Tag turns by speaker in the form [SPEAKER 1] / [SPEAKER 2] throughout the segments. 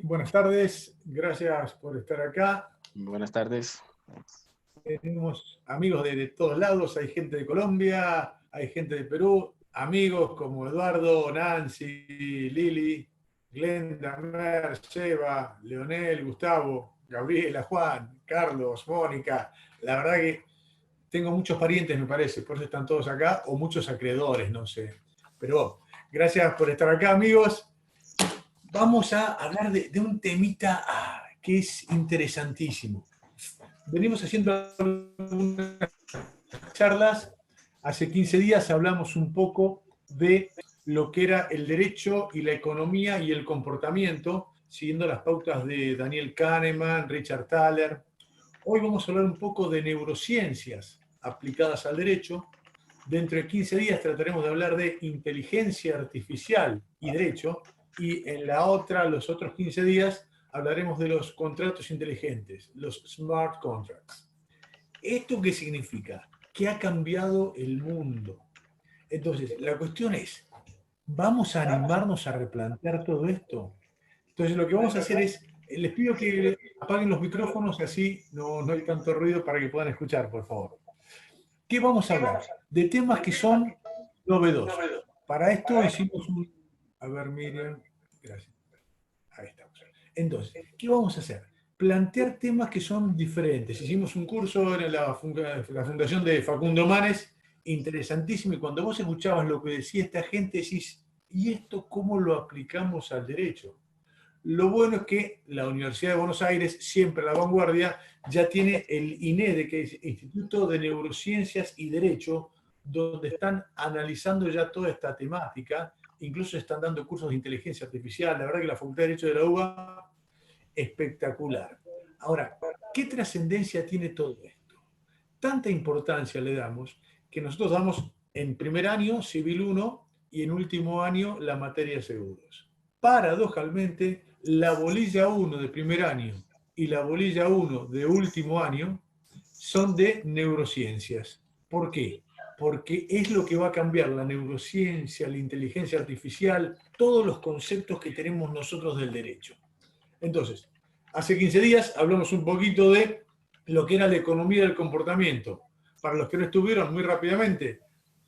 [SPEAKER 1] Buenas tardes, gracias por estar acá.
[SPEAKER 2] Buenas tardes.
[SPEAKER 1] Tenemos amigos de todos lados, hay gente de Colombia, hay gente de Perú, amigos como Eduardo, Nancy, Lili, Glenda, Mer, Sheva, Leonel, Gustavo, Gabriela, Juan, Carlos, Mónica. La verdad que tengo muchos parientes, me parece, por eso están todos acá, o muchos acreedores, no sé. Pero gracias por estar acá, amigos. Vamos a hablar de un temita que es interesantísimo. Venimos haciendo algunas charlas. Hace 15 días hablamos un poco de lo que era el derecho y la economía y el comportamiento, siguiendo las pautas de Daniel Kahneman, Richard Thaler. Hoy vamos a hablar un poco de neurociencias aplicadas al derecho. Dentro de 15 días trataremos de hablar de inteligencia artificial y derecho. Y en los otros 15 días, hablaremos de los contratos inteligentes, los smart contracts. ¿Esto qué significa? Que ha cambiado el mundo. Entonces, la cuestión es, ¿vamos a animarnos a replantear todo esto? Entonces, lo que vamos a hacer es, les pido que apaguen los micrófonos, así no hay tanto ruido para que puedan escuchar, por favor. ¿Qué vamos a hablar? De temas que son novedosos. Para esto hicimos un... A ver, Miriam, gracias. Ahí estamos. Entonces, ¿qué vamos a hacer? Plantear temas que son diferentes. Hicimos un curso en la fundación de Facundo Manes, interesantísimo, y cuando vos escuchabas lo que decía esta gente, decís, ¿y esto cómo lo aplicamos al derecho? Lo bueno es que la Universidad de Buenos Aires, siempre a la vanguardia, ya tiene el INEDE, que es Instituto de Neurociencias y Derecho, donde están analizando ya toda esta temática. Incluso están dando cursos de inteligencia artificial. La verdad que la Facultad de Derecho de la UBA, espectacular. Ahora, ¿qué trascendencia tiene todo esto? Tanta importancia le damos que nosotros damos en primer año Civil 1 y en último año la materia de seguros. Paradojalmente, la bolilla 1 de primer año y la bolilla 1 de último año son de neurociencias. ¿Por qué? Porque es lo que va a cambiar la neurociencia, la inteligencia artificial, todos los conceptos que tenemos nosotros del derecho. Entonces, hace 15 días hablamos un poquito de lo que era la economía del comportamiento. Para los que no estuvieron, muy rápidamente,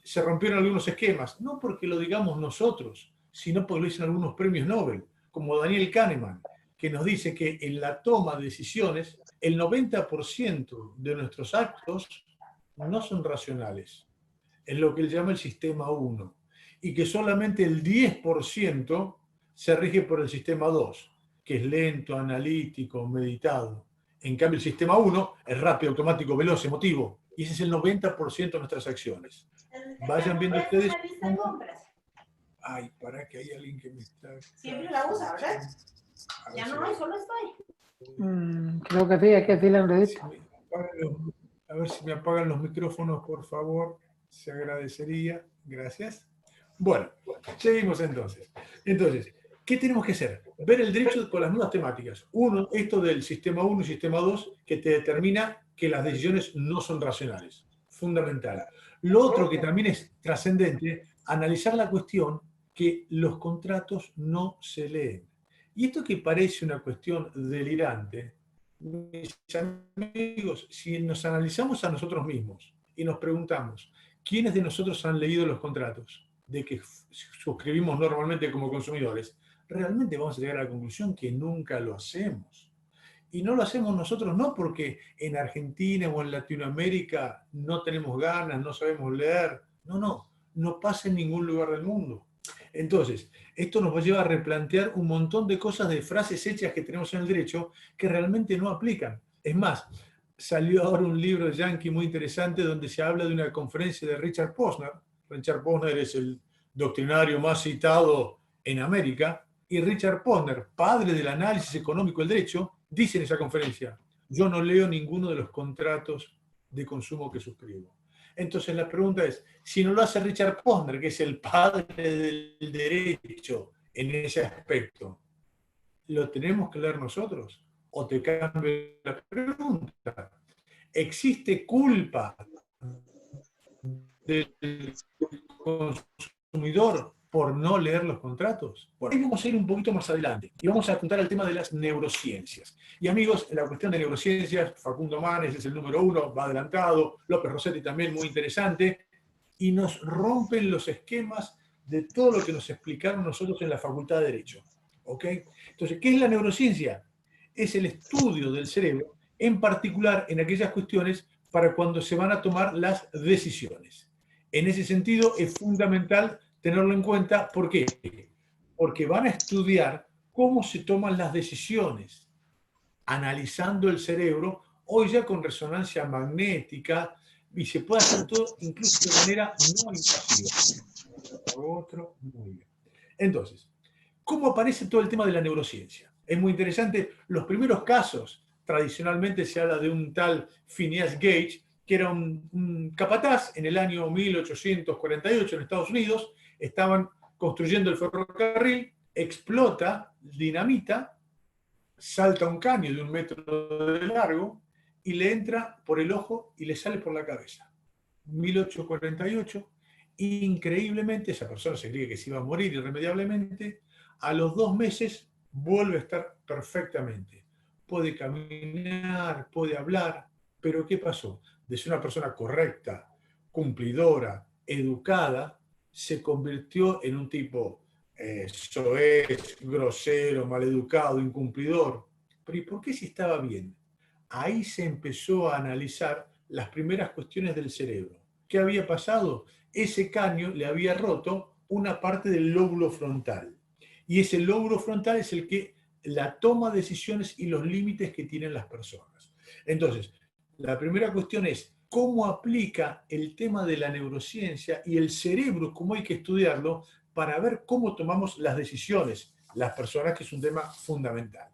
[SPEAKER 1] se rompieron algunos esquemas, no porque lo digamos nosotros, sino porque lo dicen algunos premios Nobel, como Daniel Kahneman, que nos dice que en la toma de decisiones, el 90% de nuestros actos no son racionales. Es lo que él llama el sistema 1. Y que solamente el 10% se rige por el sistema 2, que es lento, analítico, meditado. En cambio, el sistema 1 es rápido, automático, veloz, emotivo. Y ese es el 90% de nuestras acciones. Vayan viendo ustedes. Ay, para que hay alguien que me está...
[SPEAKER 3] Siempre la usa, ¿verdad? Ya no hay, solo estoy.
[SPEAKER 4] Creo que sí, hay que decirle en redito.
[SPEAKER 1] A ver si me apagan los micrófonos, por favor. Se agradecería. Gracias. Bueno, seguimos entonces. Entonces, ¿qué tenemos que hacer? Ver el derecho con las nuevas temáticas. Uno, esto del sistema 1 y sistema 2, que te determina que las decisiones no son racionales. Fundamental. Lo otro que también es trascendente, analizar la cuestión que los contratos no se leen. Y esto que parece una cuestión delirante, mis amigos, si nos analizamos a nosotros mismos y nos preguntamos, ¿quiénes de nosotros han leído los contratos de que suscribimos normalmente como consumidores? Realmente vamos a llegar a la conclusión que nunca lo hacemos. Y no lo hacemos nosotros no porque en Argentina o en Latinoamérica no tenemos ganas, no sabemos leer. No pasa en ningún lugar del mundo. Entonces, esto nos va a llevar a replantear un montón de cosas, de frases hechas que tenemos en el derecho que realmente no aplican. Es más, salió ahora un libro yankee muy interesante donde se habla de una conferencia de Richard Posner. Richard Posner es el doctrinario más citado en América, y Richard Posner, padre del análisis económico del derecho, dice en esa conferencia, yo no leo ninguno de los contratos de consumo que suscribo. Entonces la pregunta es, si no lo hace Richard Posner, que es el padre del derecho en ese aspecto, ¿lo tenemos que leer nosotros? ¿O te cambio la pregunta? ¿Existe culpa del consumidor por no leer los contratos? Bueno, ahí vamos a ir un poquito más adelante y vamos a apuntar al tema de las neurociencias. Y amigos, en la cuestión de neurociencias, Facundo Manes es el número 1, va adelantado, López Rossetti también muy interesante, y nos rompen los esquemas de todo lo que nos explicaron nosotros en la Facultad de Derecho. ¿Ok? Entonces, ¿qué es la neurociencia? Es el estudio del cerebro, en particular en aquellas cuestiones para cuando se van a tomar las decisiones. En ese sentido, es fundamental tenerlo en cuenta. ¿Por qué? Porque van a estudiar cómo se toman las decisiones, analizando el cerebro, hoy ya con resonancia magnética, y se puede hacer todo incluso de manera no invasiva. Otro, muy bien. Entonces, ¿cómo aparece todo el tema de la neurociencia? Es muy interesante. Los primeros casos, tradicionalmente se habla de un tal Phineas Gage, que era un capataz en el año 1848 en Estados Unidos. Estaban construyendo el ferrocarril, explota dinamita, salta un caño de 1 metro de largo y le entra por el ojo y le sale por la cabeza. 1848, increíblemente, esa persona se creía que se iba a morir irremediablemente, a los 2 meses vuelve a estar perfectamente. Puede caminar, puede hablar, pero ¿qué pasó? De ser una persona correcta, cumplidora, educada, se convirtió en un tipo soez, grosero, maleducado, incumplidor. Pero ¿y por qué si estaba bien? Ahí se empezó a analizar las primeras cuestiones del cerebro. ¿Qué había pasado? Ese caño le había roto una parte del lóbulo frontal. Y ese lóbulo frontal es el que la toma de decisiones y los límites que tienen las personas. Entonces, la primera cuestión es cómo aplica el tema de la neurociencia y el cerebro, cómo hay que estudiarlo para ver cómo tomamos las decisiones, las personas, que es un tema fundamental.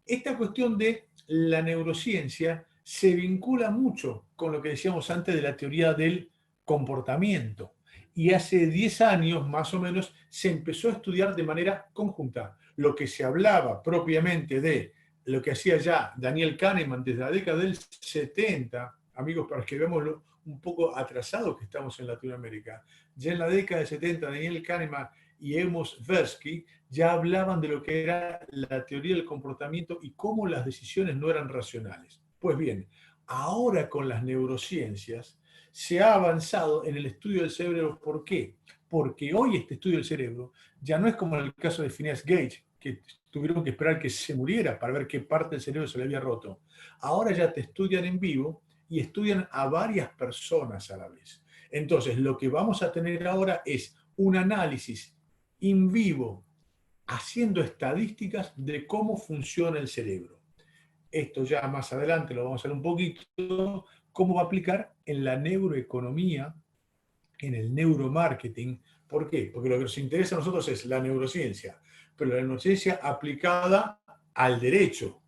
[SPEAKER 1] Esta cuestión de la neurociencia se vincula mucho con lo que decíamos antes de la teoría del comportamiento. Y hace 10 años, más o menos, se empezó a estudiar de manera conjunta. Lo que se hablaba propiamente de lo que hacía ya Daniel Kahneman desde la década del 70, amigos, para que veamos un poco atrasados que estamos en Latinoamérica. Ya en la década del 70, Daniel Kahneman y Amos Tversky ya hablaban de lo que era la teoría del comportamiento y cómo las decisiones no eran racionales. Pues bien, ahora con las neurociencias se ha avanzado en el estudio del cerebro. ¿Por qué? Porque hoy este estudio del cerebro ya no es como en el caso de Phineas Gage, que tuvieron que esperar que se muriera para ver qué parte del cerebro se le había roto. Ahora ya te estudian en vivo y estudian a varias personas a la vez. Entonces, lo que vamos a tener ahora es un análisis in vivo, haciendo estadísticas de cómo funciona el cerebro. Esto ya más adelante lo vamos a ver un poquito, cómo va a aplicar en la neuroeconomía, en el neuromarketing. ¿Por qué? Porque lo que nos interesa a nosotros es la neurociencia, pero la neurociencia aplicada al derecho,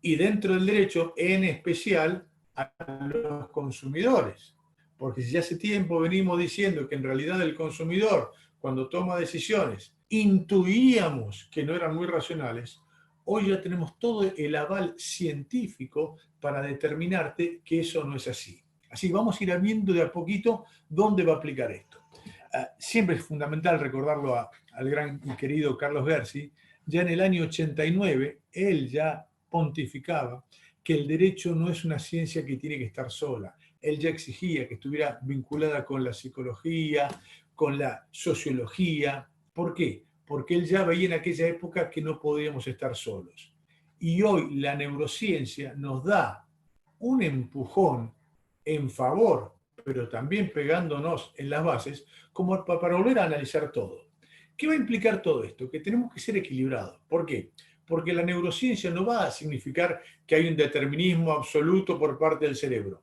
[SPEAKER 1] y dentro del derecho, en especial, a los consumidores. Porque si ya hace tiempo venimos diciendo que en realidad el consumidor, cuando toma decisiones, intuíamos que no eran muy racionales, hoy ya tenemos todo el aval científico para determinarte que eso no es así. Así vamos a ir viendo de a poquito dónde va a aplicar esto. Siempre es fundamental recordarlo al gran y querido Carlos Gersi. Ya en el año 89, él ya pontificaba que el derecho no es una ciencia que tiene que estar sola. Él ya exigía que estuviera vinculada con la psicología, con la sociología. ¿Por qué? Porque él ya veía en aquella época que no podíamos estar solos. Y hoy la neurociencia nos da un empujón en favor, pero también pegándonos en las bases, como para volver a analizar todo. ¿Qué va a implicar todo esto? Que tenemos que ser equilibrados. ¿Por qué? Porque la neurociencia no va a significar que hay un determinismo absoluto por parte del cerebro.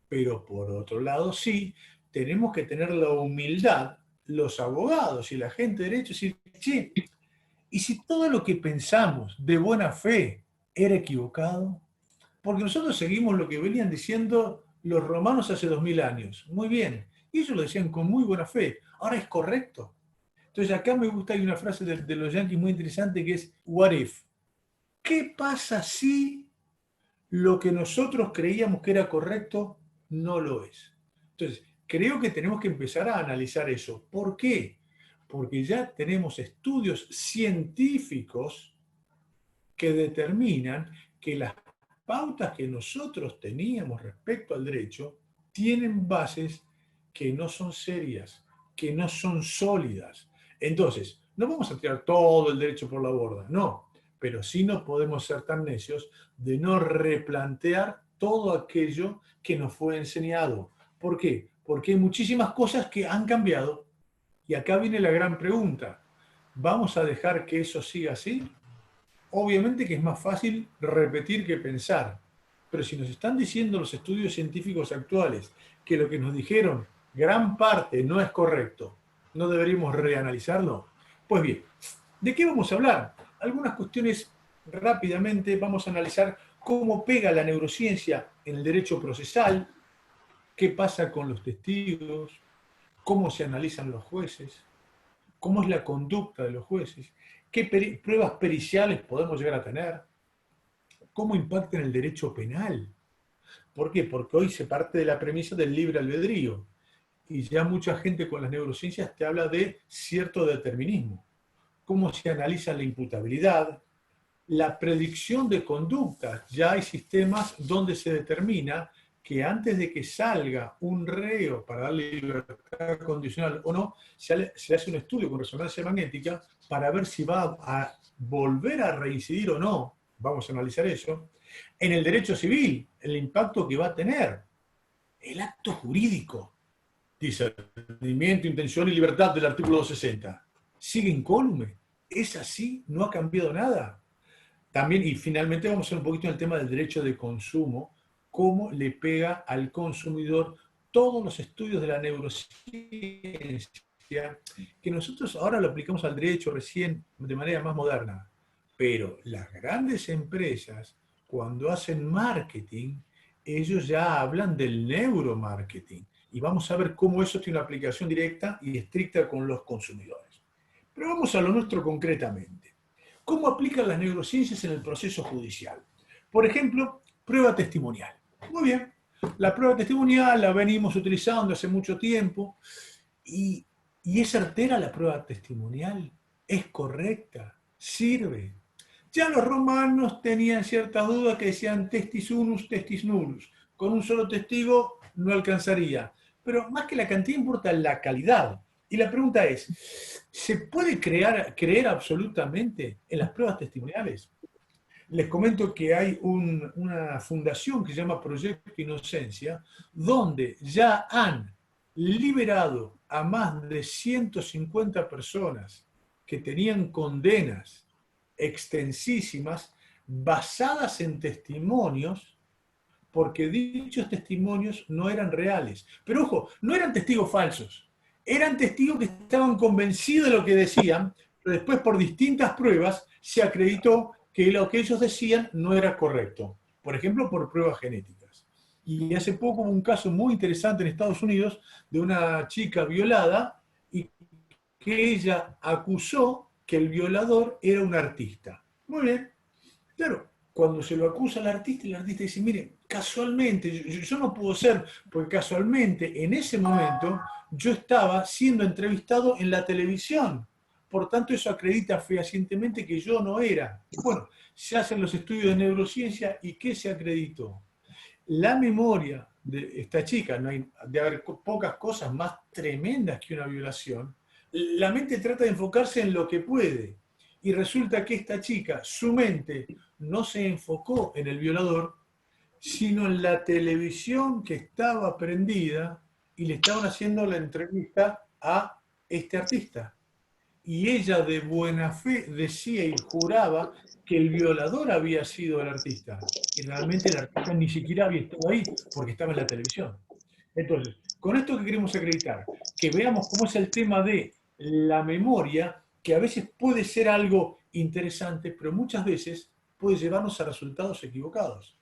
[SPEAKER 1] Pero por otro lado, sí, tenemos que tener la humildad, los abogados y la gente de derecho, decir, che, ¿y si todo lo que pensamos de buena fe era equivocado? Porque nosotros seguimos lo que venían diciendo los romanos hace 2000 años. Muy bien. Y ellos lo decían con muy buena fe. Ahora es correcto. Entonces acá me gusta, hay una frase de los yanquis muy interesante que es, what if? ¿Qué pasa si lo que nosotros creíamos que era correcto no lo es? Entonces, creo que tenemos que empezar a analizar eso. ¿Por qué? porque ya tenemos estudios científicos que determinan que las pautas que nosotros teníamos respecto al derecho tienen bases que no son serias, que no son sólidas. Entonces, no vamos a tirar todo el derecho por la borda, no, pero sí no podemos ser tan necios de no replantear todo aquello que nos fue enseñado. ¿Por qué? Porque hay muchísimas cosas que han cambiado. Y acá viene la gran pregunta. ¿Vamos a dejar que eso siga así? Obviamente que es más fácil repetir que pensar, pero si nos están diciendo los estudios científicos actuales que lo que nos dijeron gran parte no es correcto, ¿no deberíamos reanalizarlo? Pues bien, ¿de qué vamos a hablar? Algunas cuestiones rápidamente. Vamos a analizar cómo pega la neurociencia en el derecho procesal, qué pasa con los testigos, cómo se analizan los jueces, cómo es la conducta de los jueces, qué pruebas periciales podemos llegar a tener, cómo impacta en el derecho penal. ¿Por qué? Porque hoy se parte de la premisa del libre albedrío y ya mucha gente con las neurociencias te habla de cierto determinismo. Cómo se analiza la imputabilidad, la predicción de conductas. Ya hay sistemas donde se determina que antes de que salga un reo para darle libertad condicional o no, se hace un estudio con resonancia magnética para ver si va a volver a reincidir o no. Vamos a analizar eso. En el derecho civil, el impacto que va a tener. El acto jurídico, discernimiento, intención y libertad del artículo 260. Sigue incólume. ¿Es así? ¿No ha cambiado nada? También, y finalmente vamos a ver un poquito en el tema del derecho de consumo, cómo le pega al consumidor todos los estudios de la neurociencia, que nosotros ahora lo aplicamos al derecho recién de manera más moderna. Pero las grandes empresas, cuando hacen marketing, ellos ya hablan del neuromarketing. Y vamos a ver cómo eso tiene una aplicación directa y estricta con los consumidores. Pero vamos a lo nuestro concretamente. ¿Cómo aplican las neurociencias en el proceso judicial? Por ejemplo, prueba testimonial. Muy bien, la prueba testimonial la venimos utilizando hace mucho tiempo y es certera la prueba testimonial, es correcta, sirve. Ya los romanos tenían ciertas dudas que decían testis unus, testis nullus. Con un solo testigo no alcanzaría. Pero más que la cantidad importa la calidad. Y la pregunta es, ¿se puede creer absolutamente en las pruebas testimoniales? Les comento que hay una fundación que se llama Proyecto Inocencia, donde ya han liberado a más de 150 personas que tenían condenas extensísimas basadas en testimonios, porque dichos testimonios no eran reales. Pero ojo, no eran testigos falsos, eran testigos que estaban convencidos de lo que decían, pero después por distintas pruebas se acreditó que lo que ellos decían no era correcto. Por ejemplo, por pruebas genéticas. Y hace poco hubo un caso muy interesante en Estados Unidos de una chica violada y que ella acusó que el violador era un artista. Muy bien. Claro, cuando se lo acusa al artista, el artista dice, mire, casualmente, yo no puedo ser, porque casualmente en ese momento yo estaba siendo entrevistado en la televisión. Por tanto, eso acredita fehacientemente que yo no era. Bueno, se hacen los estudios de neurociencia y ¿qué se acreditó? La memoria de esta chica, no hay, de haber pocas cosas más tremendas que una violación, la mente trata de enfocarse en lo que puede. Y resulta que esta chica, su mente no se enfocó en el violador, sino en la televisión que estaba prendida y le estaban haciendo la entrevista a este artista. Y ella de buena fe decía y juraba que el violador había sido el artista. Y realmente el artista ni siquiera había estado ahí porque estaba en la televisión. Entonces, con esto que queremos acreditar, que veamos cómo es el tema de la memoria, que a veces puede ser algo interesante, pero muchas veces puede llevarnos a resultados equivocados.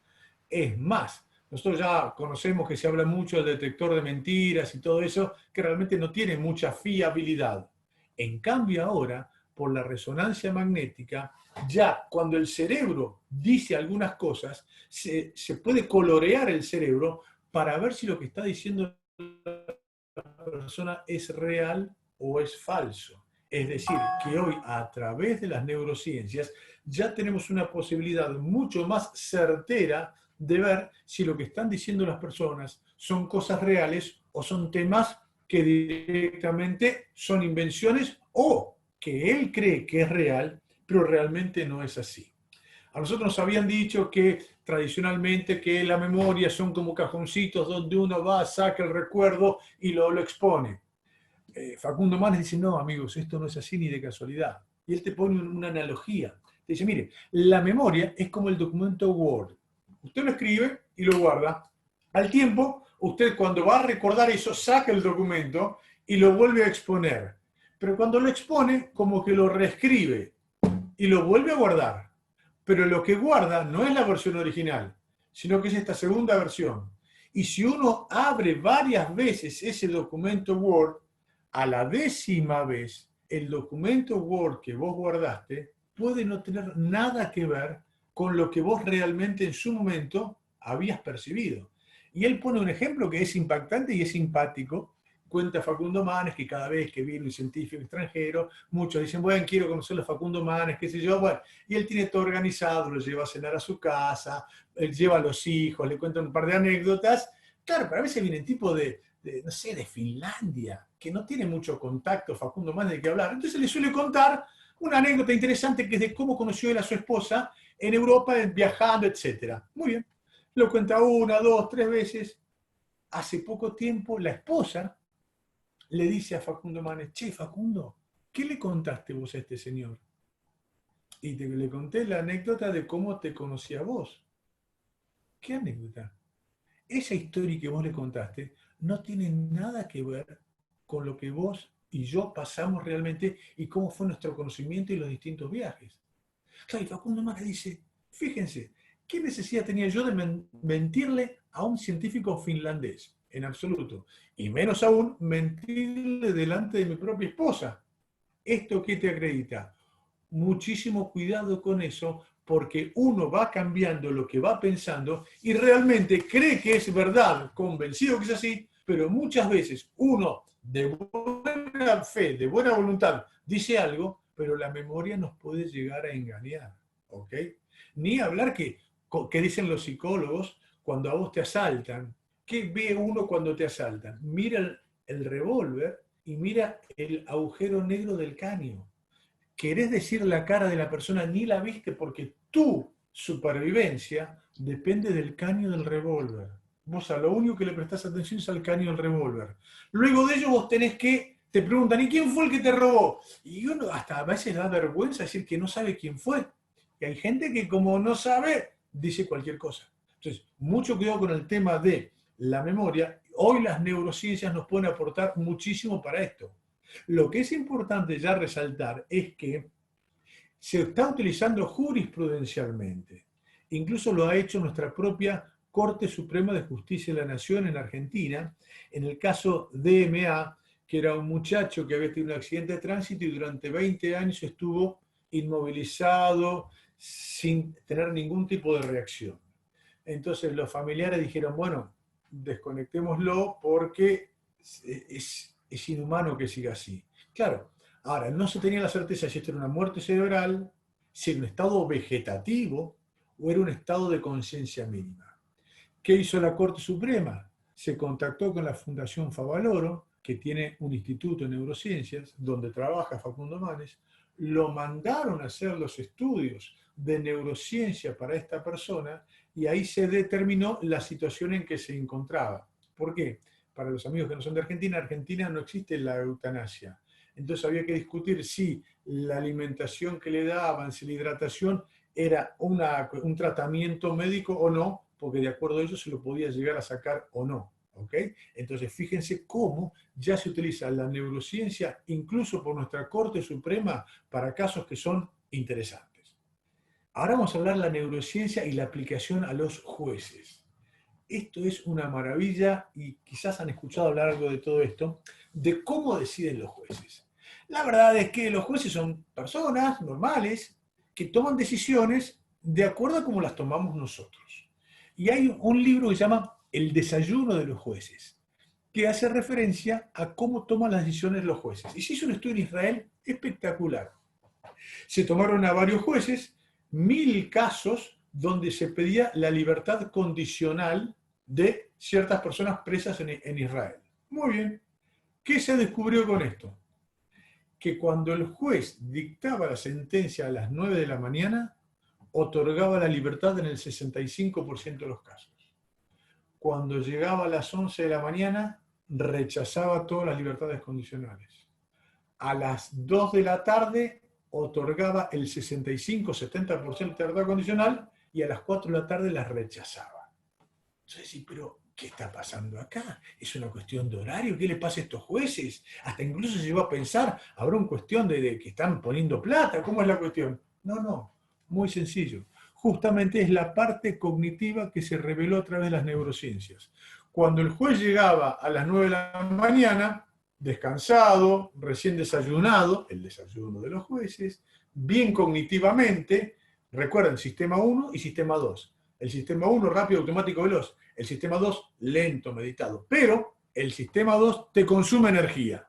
[SPEAKER 1] Es más, nosotros ya conocemos que se habla mucho del detector de mentiras y todo eso, que realmente no tiene mucha fiabilidad. En cambio ahora, por la resonancia magnética, ya cuando el cerebro dice algunas cosas, se puede colorear el cerebro para ver si lo que está diciendo la persona es real o es falso. Es decir, que hoy a través de las neurociencias ya tenemos una posibilidad mucho más certera de ver si lo que están diciendo las personas son cosas reales o son temas que directamente son invenciones o que él cree que es real, pero realmente no es así. A nosotros nos habían dicho que tradicionalmente que la memoria son como cajoncitos donde uno va, saca el recuerdo y lo expone. Facundo Manes dice, no, amigos, esto no es así ni de casualidad. Y él te pone una analogía. Te dice, mire, la memoria es como el documento Word. Usted lo escribe y lo guarda. Al tiempo, usted cuando va a recordar eso, saca el documento y lo vuelve a exponer. Pero cuando lo expone, como que lo reescribe y lo vuelve a guardar. Pero lo que guarda no es la versión original, sino que es esta segunda versión. Y si uno abre varias veces ese documento Word, a la 10ª vez, el documento Word que vos guardaste puede no tener nada que ver con lo que vos realmente en su momento habías percibido. Y él pone un ejemplo que es impactante y es simpático. Cuenta Facundo Manes que cada vez que viene un científico extranjero, muchos dicen, bueno, quiero conocer a Facundo Manes, qué sé yo, bueno, y él tiene todo organizado, lo lleva a cenar a su casa, él lleva a los hijos, le cuenta un par de anécdotas. Claro, pero a veces vienen tipos no sé, de Finlandia, que no tiene mucho contacto Facundo Manes de qué hablar. Entonces le suele contar una anécdota interesante que es de cómo conoció él a su esposa en Europa, viajando, etc. Muy bien. Lo cuenta 1, 2, 3 veces. Hace poco tiempo la esposa le dice a Facundo Manes, che, Facundo, ¿qué le contaste vos a este señor? Y le conté la anécdota de cómo te conocí a vos. ¿Qué anécdota? Esa historia que vos le contaste no tiene nada que ver con lo que vos y yo pasamos realmente y cómo fue nuestro conocimiento y los distintos viajes. Claro, y Facundo Manes dice, fíjense, ¿qué necesidad tenía yo de mentirle a un científico finlandés? En absoluto. Y menos aún, mentirle delante de mi propia esposa. ¿Esto qué te acredita? Muchísimo cuidado con eso, porque uno va cambiando lo que va pensando y realmente cree que es verdad, convencido que es así, pero muchas veces uno de buena fe, de buena voluntad, dice algo, pero la memoria nos puede llegar a engañar, ¿ok? Ni hablar que dicen los psicólogos cuando a vos te asaltan. ¿Qué ve uno cuando te asaltan? Mira el revólver y mira el agujero negro del caño. Querés decir la cara de la persona, ni la viste porque tu supervivencia depende del caño del revólver. Vos a lo único que le prestás atención es al caño del revólver. Luego de ello vos tenés que, te preguntan, ¿y quién fue el que te robó? Y uno hasta a veces da vergüenza decir que no sabe quién fue. Y hay gente que como no sabe, dice cualquier cosa. Entonces, mucho cuidado con el tema de la memoria. Hoy las neurociencias nos pueden aportar muchísimo para esto. Lo que es importante ya resaltar es que se está utilizando jurisprudencialmente. Incluso lo ha hecho nuestra propia Corte Suprema de Justicia de la Nación en Argentina, en el caso DMA, que era un muchacho que había tenido un accidente de tránsito y durante 20 años estuvo inmovilizado sin tener ningún tipo de reacción. Entonces los familiares dijeron, bueno, desconectémoslo porque es inhumano que siga así. Claro, ahora, no se tenía la certeza si esto era una muerte cerebral, si era un estado vegetativo o era un estado de conciencia mínima. ¿Qué hizo la Corte Suprema? Se contactó con la Fundación Favaloro, que tiene un instituto en neurociencias, donde trabaja Facundo Manes, lo mandaron a hacer los estudios de neurociencia para esta persona y ahí se determinó la situación en que se encontraba. ¿Por qué? Para los amigos que no son de Argentina, en Argentina no existe la eutanasia. Entonces había que discutir si la alimentación que le daban, si la hidratación era un tratamiento médico o no, porque de acuerdo a ello se lo podía llegar a sacar o no. ¿Okay? Entonces fíjense cómo ya se utiliza la neurociencia incluso por nuestra Corte Suprema para casos que son interesantes. Ahora vamos a hablar de la neurociencia y la aplicación a los jueces. Esto es una maravilla y quizás han escuchado hablar algo de todo esto, de cómo deciden los jueces. La verdad es que los jueces son personas normales que toman decisiones de acuerdo a cómo las tomamos nosotros. Y hay un libro que se llama El desayuno de los jueces. que hace referencia a cómo toman las decisiones los jueces. Y se hizo un estudio en Israel espectacular. Se tomaron a varios jueces, 1000 casos donde se pedía la libertad condicional de ciertas personas presas en Israel. Muy bien. ¿Qué se descubrió con esto? Que cuando el juez dictaba la sentencia a las 9 de la mañana, otorgaba la libertad en el 65% de los casos. Cuando llegaba a las 11 de la mañana, rechazaba todas las libertades condicionales. A las 2 de la tarde, otorgaba el 65-70% de libertad condicional y a las 4 de la tarde las rechazaba. Entonces, sí, pero ¿qué está pasando acá? ¿Es una cuestión de horario? ¿Qué le pasa a estos jueces? Hasta incluso se llegó a pensar, ¿habrá una cuestión de que están poniendo plata? ¿Cómo es la cuestión? No, muy sencillo. Justamente es la parte cognitiva que se reveló a través de las neurociencias. Cuando el juez llegaba a las 9 de la mañana, descansado, recién desayunado, el desayuno de los jueces, bien cognitivamente, recuerden, sistema 1 y sistema 2. El sistema 1, rápido, automático, veloz. El sistema 2, lento, meditado. Pero el sistema 2 te consume energía.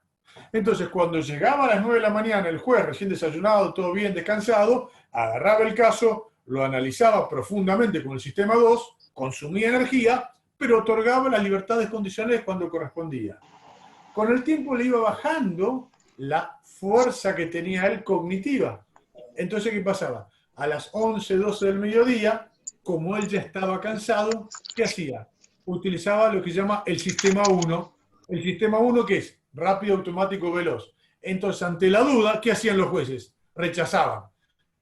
[SPEAKER 1] Entonces, cuando llegaba a las 9 de la mañana, el juez, recién desayunado, todo bien, descansado, agarraba el caso, lo analizaba profundamente con el sistema 2, consumía energía, pero otorgaba las libertades condicionales cuando correspondía. Con el tiempo le iba bajando la fuerza que tenía él cognitiva. Entonces, ¿qué pasaba? A las 11, 12 del mediodía, como él ya estaba cansado, ¿qué hacía? Utilizaba lo que se llama el sistema 1. El sistema 1, ¿qué es? Rápido, automático, veloz. Entonces, ante la duda, ¿qué hacían los jueces? Rechazaban.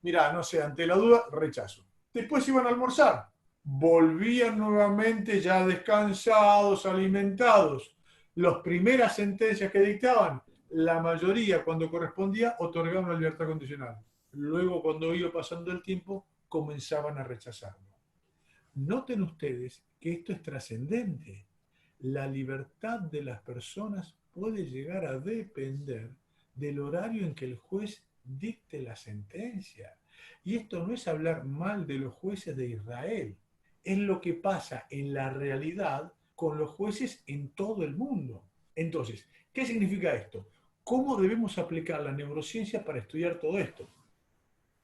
[SPEAKER 1] Mirá, no sé, ante la duda, rechazo. Después iban a almorzar. Volvían nuevamente ya descansados, alimentados. Las primeras sentencias que dictaban, la mayoría, cuando correspondía, otorgaban la libertad condicional. Luego, cuando iba pasando el tiempo, comenzaban a rechazarlo. Noten ustedes que esto es trascendente. La libertad de las personas puede llegar a depender del horario en que el juez dicte la sentencia. Y esto no es hablar mal de los jueces de Israel, es lo que pasa en la realidad con los jueces en todo el mundo. Entonces, ¿qué significa esto? ¿Cómo debemos aplicar la neurociencia para estudiar todo esto?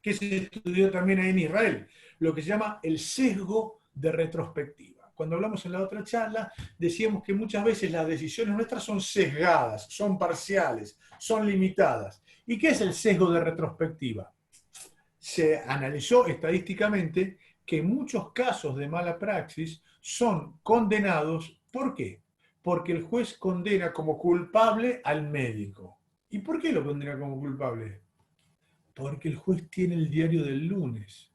[SPEAKER 1] Que se estudió también ahí en Israel, lo que se llama el sesgo de retrospectiva. Cuando hablamos en la otra charla, decíamos que muchas veces las decisiones nuestras son sesgadas, son parciales, son limitadas. ¿Y qué es el sesgo de retrospectiva? Se analizó estadísticamente que muchos casos de mala praxis son condenados. ¿Por qué? Porque el juez condena como culpable al médico. ¿Y por qué lo condena como culpable? Porque el juez tiene el diario del lunes.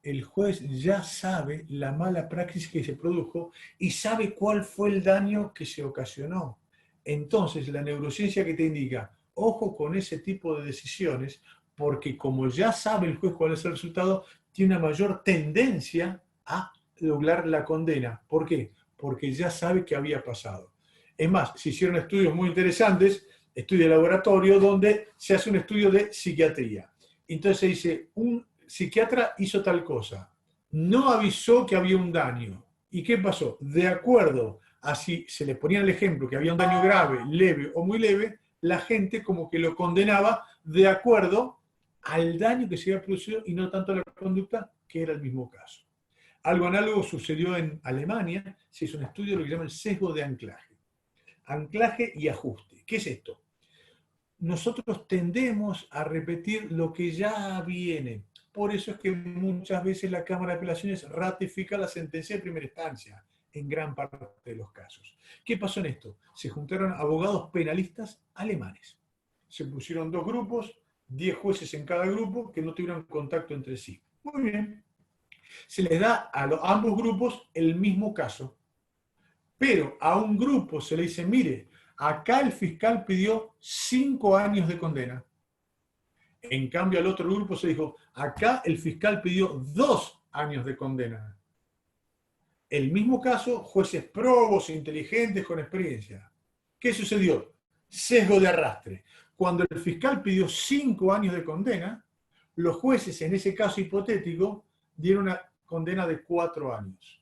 [SPEAKER 1] El juez ya sabe la mala praxis que se produjo y sabe cuál fue el daño que se ocasionó. Entonces, la neurociencia que te indica, ojo con ese tipo de decisiones, porque como ya sabe el juez cuál es el resultado, tiene una mayor tendencia a lograr la condena. ¿Por qué? Porque ya sabe que había pasado. Es más, se hicieron estudios muy interesantes, estudios de laboratorio, donde se hace un estudio de psiquiatría. Entonces se dice, un psiquiatra hizo tal cosa, no avisó que había un daño. ¿Y qué pasó? De acuerdo a si se le ponía el ejemplo que había un daño grave, leve o muy leve, la gente como que lo condenaba de acuerdo al daño que se había producido y no tanto a la conducta, que era el mismo caso. Algo análogo sucedió en Alemania, se hizo un estudio de lo que se llama el sesgo de anclaje. Anclaje y ajuste. ¿Qué es esto? Nosotros tendemos a repetir lo que ya viene. Por eso es que muchas veces la Cámara de Apelaciones ratifica la sentencia de primera instancia, en gran parte de los casos. ¿Qué pasó en esto? Se juntaron abogados penalistas alemanes. Se pusieron 2 grupos, 10 jueces en cada grupo que no tuvieron contacto entre sí. Muy bien. Se les da a ambos grupos el mismo caso. Pero a un grupo se le dice, mire, acá el fiscal pidió 5 años de condena. En cambio, al otro grupo se dijo, acá el fiscal pidió 2 años de condena. El mismo caso, jueces probos, inteligentes, con experiencia. ¿Qué sucedió? Sesgo de arrastre. Cuando el fiscal pidió 5 años de condena, los jueces, en ese caso hipotético, dieron una condena de 4 años.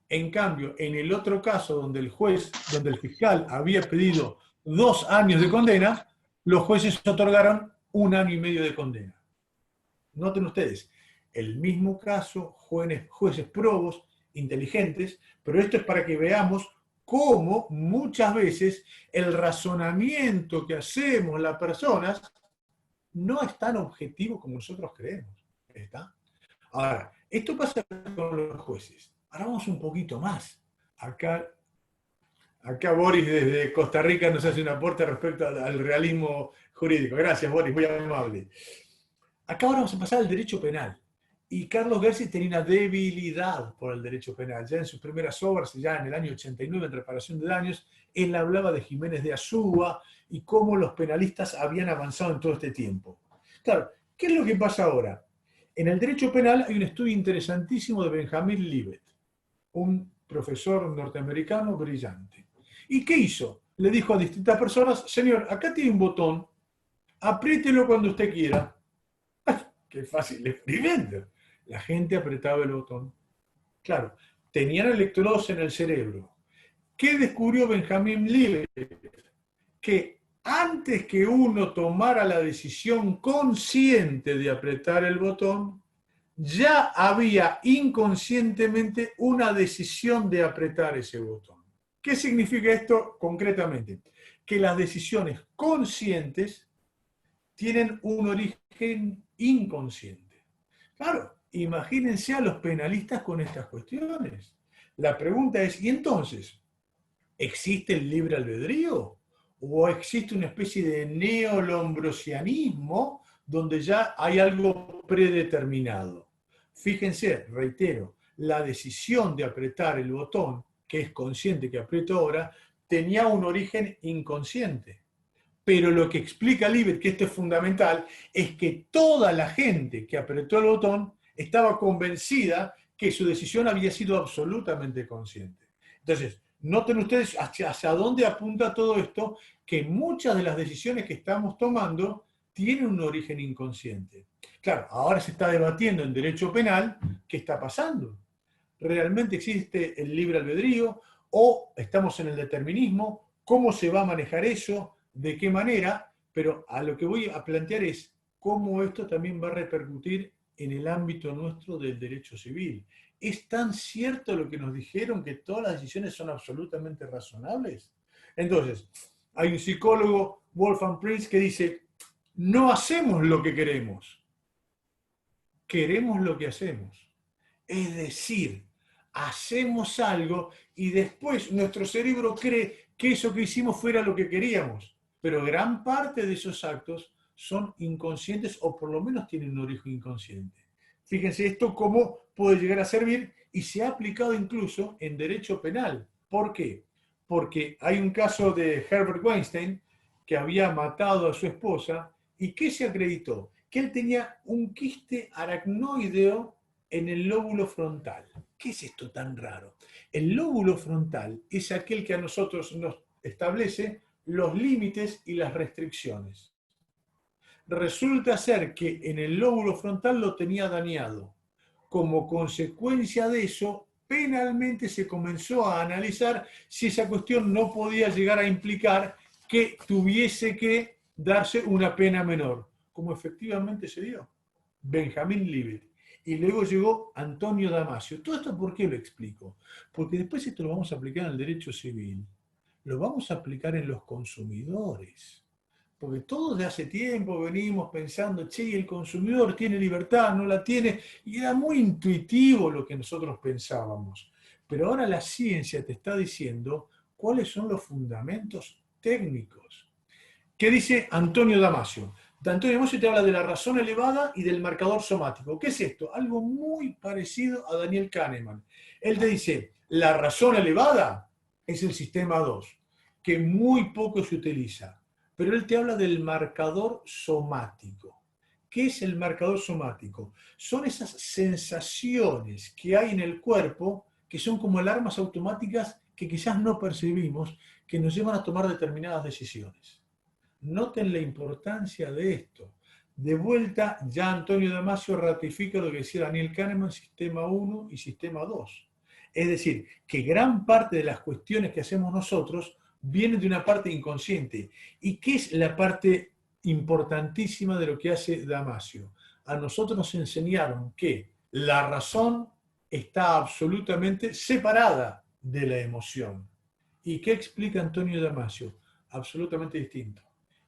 [SPEAKER 1] En cambio, en el otro caso donde el fiscal había pedido 2 años de condena, los jueces otorgaron 1 año y medio de condena. Noten ustedes, el mismo caso, jueces probos, inteligentes, pero esto es para que veamos cómo muchas veces el razonamiento que hacemos las personas no es tan objetivo como nosotros creemos. ¿Está? Ahora, esto pasa con los jueces. Ahora vamos un poquito más. Acá Boris desde Costa Rica nos hace un aporte respecto al realismo jurídico. Gracias, Boris, muy amable. Acá ahora vamos a pasar al derecho penal. Y Carlos Gersi tenía una debilidad por el derecho penal. Ya en sus primeras obras, ya en el año 89, en Reparación de Daños, él hablaba de Jiménez de Azúa y cómo los penalistas habían avanzado en todo este tiempo. Claro, ¿qué es lo que pasa ahora? En el derecho penal hay un estudio interesantísimo de Benjamin Libet, un profesor norteamericano brillante. ¿Y qué hizo? Le dijo a distintas personas, señor, acá tiene un botón, apriételo cuando usted quiera. ¡Qué fácil experimento! La gente apretaba el botón. Claro, tenían electrodos en el cerebro. ¿Qué descubrió Benjamin Libet? Que antes que uno tomara la decisión consciente de apretar el botón, ya había inconscientemente una decisión de apretar ese botón. ¿Qué significa esto concretamente? Que las decisiones conscientes tienen un origen inconsciente. Claro, imagínense a los penalistas con estas cuestiones. La pregunta es, ¿y entonces? ¿Existe el libre albedrío? ¿O existe una especie de neolombrosianismo donde ya hay algo predeterminado? Fíjense, reitero, la decisión de apretar el botón, que es consciente que aprieto ahora, tenía un origen inconsciente. Pero lo que explica Libet, que esto es fundamental, es que toda la gente que apretó el botón estaba convencida que su decisión había sido absolutamente consciente. Entonces, noten ustedes hacia dónde apunta todo esto, que muchas de las decisiones que estamos tomando tienen un origen inconsciente. Claro, ahora se está debatiendo en derecho penal qué está pasando. ¿Realmente existe el libre albedrío o estamos en el determinismo? ¿Cómo se va a manejar eso? ¿De qué manera? Pero a lo que voy a plantear es cómo esto también va a repercutir en el ámbito nuestro del derecho civil. ¿Es tan cierto lo que nos dijeron que todas las decisiones son absolutamente razonables? Entonces, hay un psicólogo, Wolfgang Prinz, que dice, no hacemos lo que queremos, queremos lo que hacemos. Es decir, hacemos algo y después nuestro cerebro cree que eso que hicimos fuera lo que queríamos. Pero gran parte de esos actos son inconscientes o por lo menos tienen un origen inconsciente. Fíjense esto cómo puede llegar a servir y se ha aplicado incluso en derecho penal. ¿Por qué? Porque hay un caso de Herbert Weinstein que había matado a su esposa y ¿qué se acreditó? Que él tenía un quiste aracnoideo en el lóbulo frontal. ¿Qué es esto tan raro? El lóbulo frontal es aquel que a nosotros nos establece los límites y las restricciones. Resulta ser que en el lóbulo frontal lo tenía dañado. Como consecuencia de eso, penalmente se comenzó a analizar si esa cuestión no podía llegar a implicar que tuviese que darse una pena menor, como efectivamente se dio. Benjamin Libet. Y luego llegó Antonio Damasio. ¿Todo esto por qué lo explico? Porque después esto lo vamos a aplicar en el derecho civil. Lo vamos a aplicar en los consumidores. Porque todos de hace tiempo venimos pensando, che, el consumidor tiene libertad, no la tiene, y era muy intuitivo lo que nosotros pensábamos. Pero ahora la ciencia te está diciendo cuáles son los fundamentos técnicos. ¿Qué dice Antonio Damasio? Antonio Damasio te habla de la razón elevada y del marcador somático. ¿Qué es esto? Algo muy parecido a Daniel Kahneman. Él te dice, la razón elevada es el sistema 2, que muy poco se utiliza. Pero él te habla del marcador somático. ¿Qué es el marcador somático? Son esas sensaciones que hay en el cuerpo que son como alarmas automáticas que quizás no percibimos, que nos llevan a tomar determinadas decisiones. Noten la importancia de esto. De vuelta, ya Antonio Damasio ratifica lo que decía Daniel Kahneman, sistema 1 y sistema 2. Es decir, que gran parte de las cuestiones que hacemos nosotros vienen de una parte inconsciente. ¿Y qué es la parte importantísima de lo que hace Damasio? A nosotros nos enseñaron que la razón está absolutamente separada de la emoción. ¿Y qué explica Antonio Damasio? Absolutamente distinto.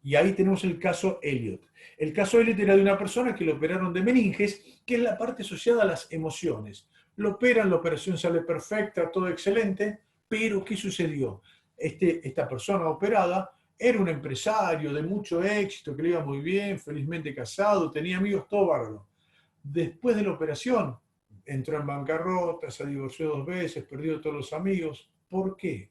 [SPEAKER 1] Y ahí tenemos el caso Elliot. El caso Elliot era de una persona que le operaron de meninges, que es la parte asociada a las emociones. Lo operan, la operación sale perfecta, todo excelente, pero ¿qué sucedió? Esta persona operada era un empresario de mucho éxito, que le iba muy bien, felizmente casado, tenía amigos, todo bárbaro. Después de la operación, entró en bancarrota, se divorció 2 veces, perdió todos los amigos. ¿Por qué?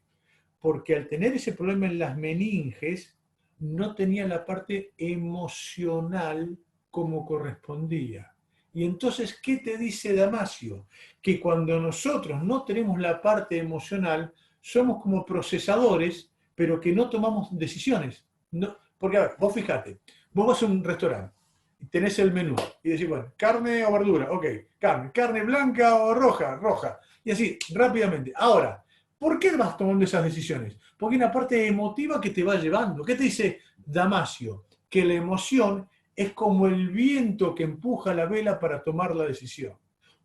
[SPEAKER 1] Porque al tener ese problema en las meninges, no tenía la parte emocional como correspondía. Y entonces, ¿qué te dice Damasio? Que cuando nosotros no tenemos la parte emocional, somos como procesadores, pero que no tomamos decisiones. No, porque, a ver, vos fijate, vos vas a un restaurante y tenés el menú y decís, bueno, carne o verdura, ok, carne blanca o roja, roja. Y así, rápidamente. Ahora, ¿por qué vas tomando esas decisiones? Porque hay una parte emotiva que te va llevando. ¿Qué te dice Damasio? Que la emoción es como el viento que empuja la vela para tomar la decisión.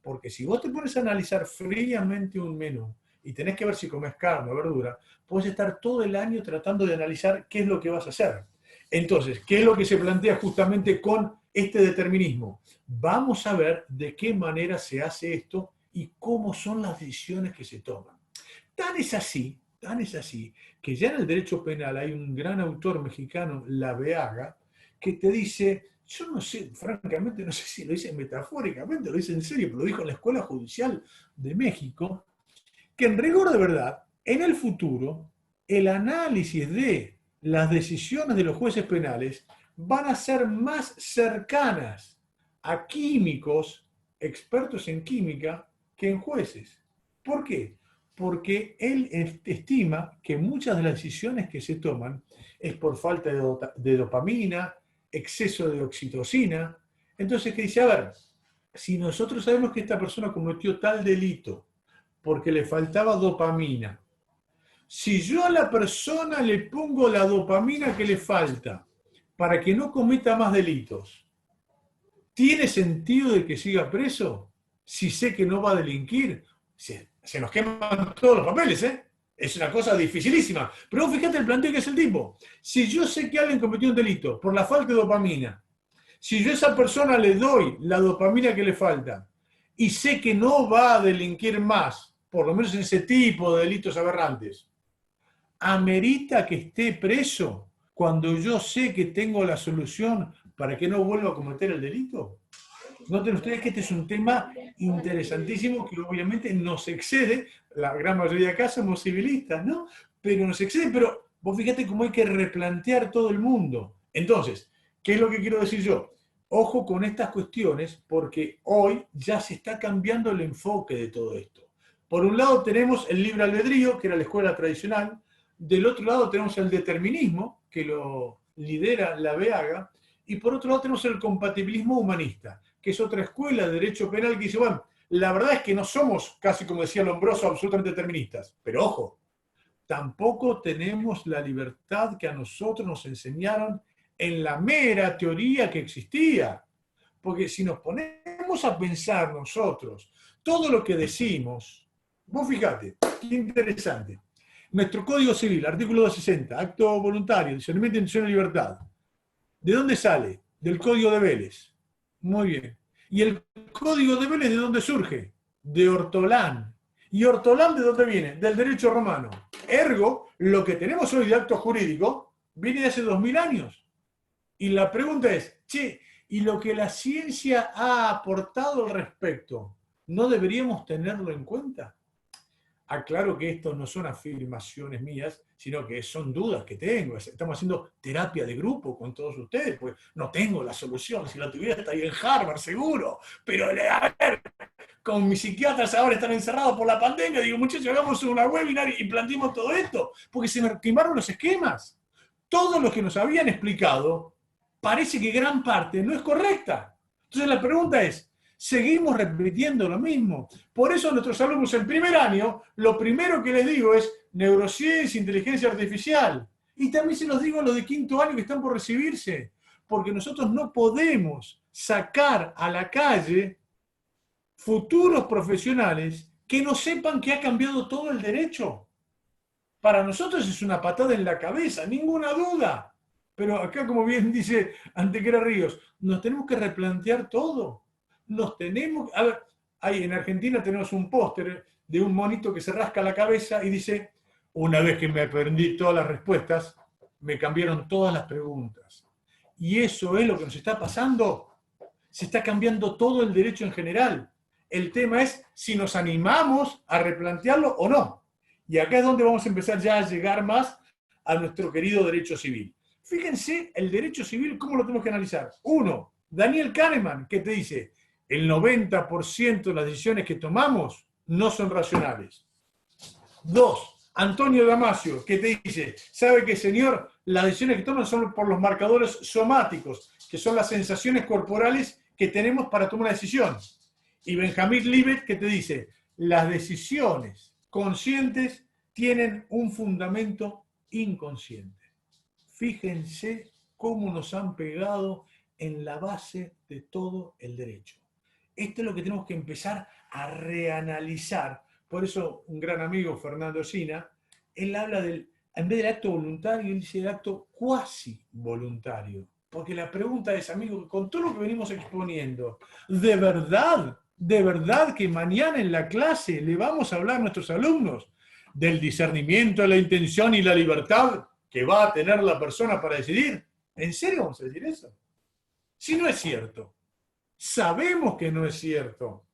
[SPEAKER 1] Porque si vos te pones a analizar fríamente un menú y tenés que ver si comes carne o verdura, puedes estar todo el año tratando de analizar qué es lo que vas a hacer. Entonces, ¿qué es lo que se plantea justamente con este determinismo? Vamos a ver de qué manera se hace esto y cómo son las decisiones que se toman. Tan es así, que ya en el derecho penal hay un gran autor mexicano, Laveaga, que te dice, yo no sé, francamente no sé si lo dice metafóricamente, lo dice en serio, pero lo dijo en la Escuela Judicial de México, que en rigor de verdad, en el futuro, el análisis de las decisiones de los jueces penales van a ser más cercanas a químicos, expertos en química, que en jueces. ¿Por qué? Porque él estima que muchas de las decisiones que se toman es por falta de dopamina, exceso de oxitocina. Entonces, ¿qué dice? A ver, si nosotros sabemos que esta persona cometió tal delito porque le faltaba dopamina, si yo a la persona le pongo la dopamina que le falta para que no cometa más delitos, ¿tiene sentido de que siga preso? Si sé que no va a delinquir, se nos queman todos los papeles, ¿eh? Es una cosa dificilísima. Pero fíjate el planteo que es el tipo. Si yo sé que alguien cometió un delito por la falta de dopamina, si yo a esa persona le doy la dopamina que le falta y sé que no va a delinquir más, por lo menos en ese tipo de delitos aberrantes, ¿amerita que esté preso cuando yo sé que tengo la solución para que no vuelva a cometer el delito? Noten ustedes que este es un tema interesantísimo que obviamente nos excede, la gran mayoría de acá somos civilistas, ¿no? Pero nos excede, pero vos fíjate cómo hay que replantear todo el mundo. Entonces, ¿qué es lo que quiero decir yo? Ojo con estas cuestiones porque hoy ya se está cambiando el enfoque de todo esto. Por un lado tenemos el libre albedrío, que era la escuela tradicional. Del otro lado tenemos el determinismo, que lo lidera Laveaga. Y por otro lado tenemos el compatibilismo humanista, que es otra escuela de derecho penal que dice, bueno, la verdad es que no somos, casi como decía Lombroso, absolutamente deterministas. Pero ojo, tampoco tenemos la libertad que a nosotros nos enseñaron en la mera teoría que existía. Porque si nos ponemos a pensar nosotros todo lo que decimos, vos fíjate, qué interesante. Nuestro Código Civil, artículo 260, acto voluntario, discernimiento, intención y libertad. ¿De dónde sale? Del Código de Vélez. Muy bien. ¿Y el Código de Vélez de dónde surge? De Ortolán. ¿Y Ortolán de dónde viene? Del derecho romano. Ergo, lo que tenemos hoy de acto jurídico viene de hace 2000 años. Y la pregunta es, che, ¿y lo que la ciencia ha aportado al respecto, no deberíamos tenerlo en cuenta? Aclaro que esto no son afirmaciones mías, sino que son dudas que tengo. Estamos haciendo terapia de grupo con todos ustedes, pues no tengo la solución. Si la tuviera estaría en Harvard, seguro. Pero, a ver, con mis psiquiatras ahora están encerrados por la pandemia, digo, muchachos, hagamos una webinar y planteemos todo esto, porque se me quemaron los esquemas. Todo lo que nos habían explicado parece que gran parte no es correcta. Entonces la pregunta es, seguimos repitiendo lo mismo. Por eso nuestros alumnos en primer año, lo primero que les digo es neurociencia, inteligencia artificial. Y también se los digo a los de quinto año que están por recibirse, porque nosotros no podemos sacar a la calle futuros profesionales que no sepan que ha cambiado todo el derecho. Para nosotros es una patada en la cabeza, ninguna duda. Pero acá, como bien dice Antequera Ríos, nos tenemos que replantear todo. A ver, en Argentina tenemos un póster de un monito que se rasca la cabeza y dice, una vez que me aprendí todas las respuestas, me cambiaron todas las preguntas. Y eso es lo que nos está pasando. Se está cambiando todo el derecho en general. El tema es si nos animamos a replantearlo o no. Y acá es donde vamos a empezar ya a llegar más a nuestro querido derecho civil. Fíjense el derecho civil, ¿cómo lo tenemos que analizar? 1. Daniel Kahneman, que te dice, el 90% de las decisiones que tomamos no son racionales. 2. Antonio Damasio, que te dice, ¿sabe qué, señor? Las decisiones que toman son por los marcadores somáticos, que son las sensaciones corporales que tenemos para tomar una decisión. Y Benjamín Libet, que te dice, las decisiones conscientes tienen un fundamento inconsciente. Fíjense cómo nos han pegado en la base de todo el derecho. Esto es lo que tenemos que empezar a reanalizar. Por eso un gran amigo, Fernando Sina, él habla del, en vez del acto voluntario, él dice el acto cuasi voluntario. Porque la pregunta es, amigo, con todo lo que venimos exponiendo, ¿de verdad que mañana en la clase le vamos a hablar a nuestros alumnos del discernimiento, la intención y la libertad que va a tener la persona para decidir? ¿En serio vamos a decir eso? Si no es cierto. Sabemos que no es cierto.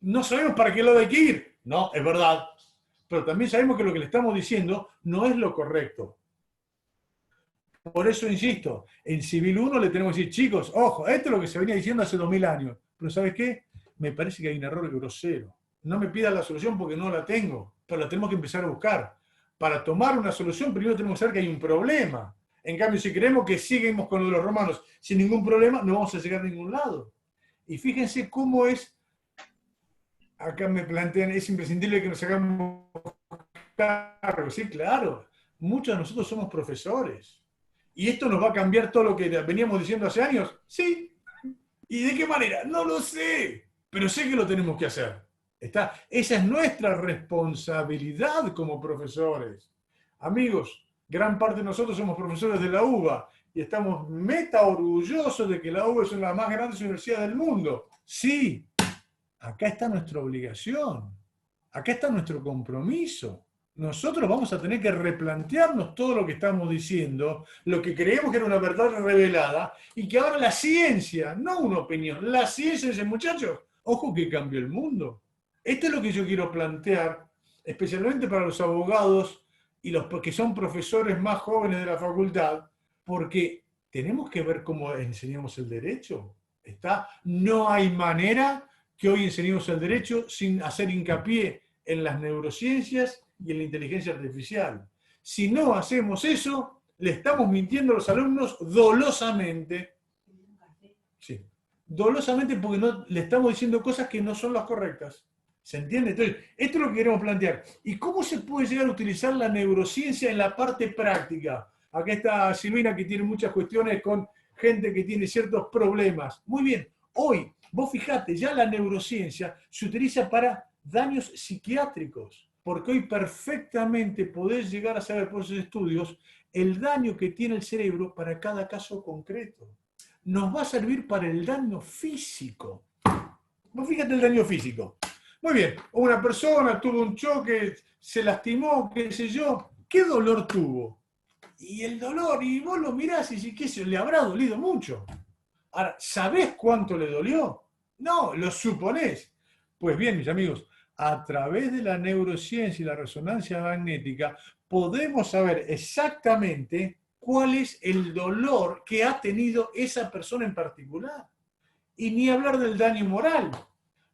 [SPEAKER 1] No sabemos para qué lado hay que ir. No, es verdad. Pero también sabemos que lo que le estamos diciendo no es lo correcto. Por eso insisto, en Civil 1 le tenemos que decir, chicos, ojo, esto es lo que se venía diciendo hace 2000 años. Pero ¿sabes qué? Me parece que hay un error grosero. No me pidas la solución porque no la tengo, pero la tenemos que empezar a buscar. Para tomar una solución, primero tenemos que saber que hay un problema. En cambio, si creemos que seguimos con lo de los romanos sin ningún problema, no vamos a llegar a ningún lado. Y fíjense cómo es, acá me plantean, es imprescindible que nos hagamos cargo. Sí, claro, muchos de nosotros somos profesores. ¿Y esto nos va a cambiar todo lo que veníamos diciendo hace años? Sí. ¿Y de qué manera? No lo sé, pero sé que lo tenemos que hacer. Esa es nuestra responsabilidad como profesores. Amigos, gran parte de nosotros somos profesores de la UBA y estamos meta orgullosos de que la UBA es una de las más grandes universidades del mundo. Sí, acá está nuestra obligación, acá está nuestro compromiso. Nosotros vamos a tener que replantearnos todo lo que estamos diciendo, lo que creíamos que era una verdad revelada, y que ahora la ciencia, no una opinión, la ciencia dice, muchachos, ojo que cambió el mundo. Esto es lo que yo quiero plantear, especialmente para los abogados y los que son profesores más jóvenes de la facultad, porque tenemos que ver cómo enseñamos el derecho. No hay manera que hoy enseñemos el derecho sin hacer hincapié en las neurociencias y en la inteligencia artificial. Si no hacemos eso, le estamos mintiendo a los alumnos dolosamente. Sí, dolosamente porque no, le estamos diciendo cosas que no son las correctas. ¿Se entiende? Entonces, esto es lo que queremos plantear. ¿Y cómo se puede llegar a utilizar la neurociencia en la parte práctica? Acá está Silvina, que tiene muchas cuestiones con gente que tiene ciertos problemas. Muy bien, hoy, vos fijate, ya la neurociencia se utiliza para daños psiquiátricos, porque hoy perfectamente podés llegar a saber por esos estudios el daño que tiene el cerebro para cada caso concreto. Nos va a servir para el daño físico. Vos fíjate el daño físico. Muy bien, una persona tuvo un choque, se lastimó, qué sé yo, ¿qué dolor tuvo? Y el dolor, y vos lo mirás y decís, ¿qué sé? Le habrá dolido mucho. Ahora, ¿sabés cuánto le dolió? No, lo suponés. Pues bien, mis amigos, a través de la neurociencia y la resonancia magnética, podemos saber exactamente cuál es el dolor que ha tenido esa persona en particular. Y ni hablar del daño moral.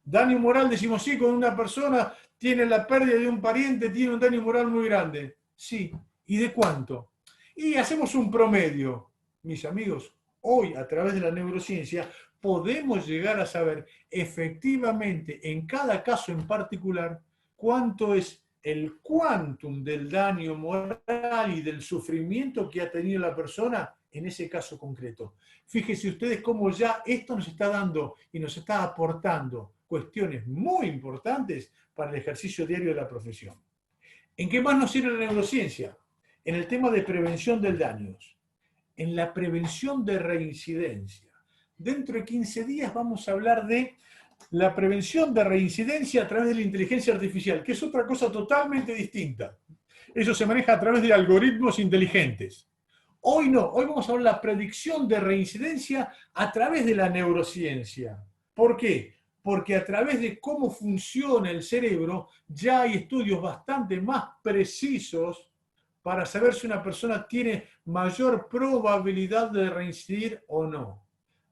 [SPEAKER 1] Daño moral, decimos, sí, cuando una persona tiene la pérdida de un pariente, tiene un daño moral muy grande. Sí, ¿y de cuánto? Y hacemos un promedio. Mis amigos, hoy, a través de la neurociencia, podemos llegar a saber efectivamente en cada caso en particular cuánto es el quantum del daño moral y del sufrimiento que ha tenido la persona en ese caso concreto. Fíjense ustedes cómo ya esto nos está dando y nos está aportando cuestiones muy importantes para el ejercicio diario de la profesión. ¿En qué más nos sirve la neurociencia? En el tema de prevención del daño, en la prevención de reincidencia. Dentro de 15 días vamos a hablar de la prevención de reincidencia a través de la inteligencia artificial, que es otra cosa totalmente distinta. Eso se maneja a través de algoritmos inteligentes. Hoy no, hoy vamos a hablar de la predicción de reincidencia a través de la neurociencia. ¿Por qué? Porque a través de cómo funciona el cerebro ya hay estudios bastante más precisos para saber si una persona tiene mayor probabilidad de reincidir o no.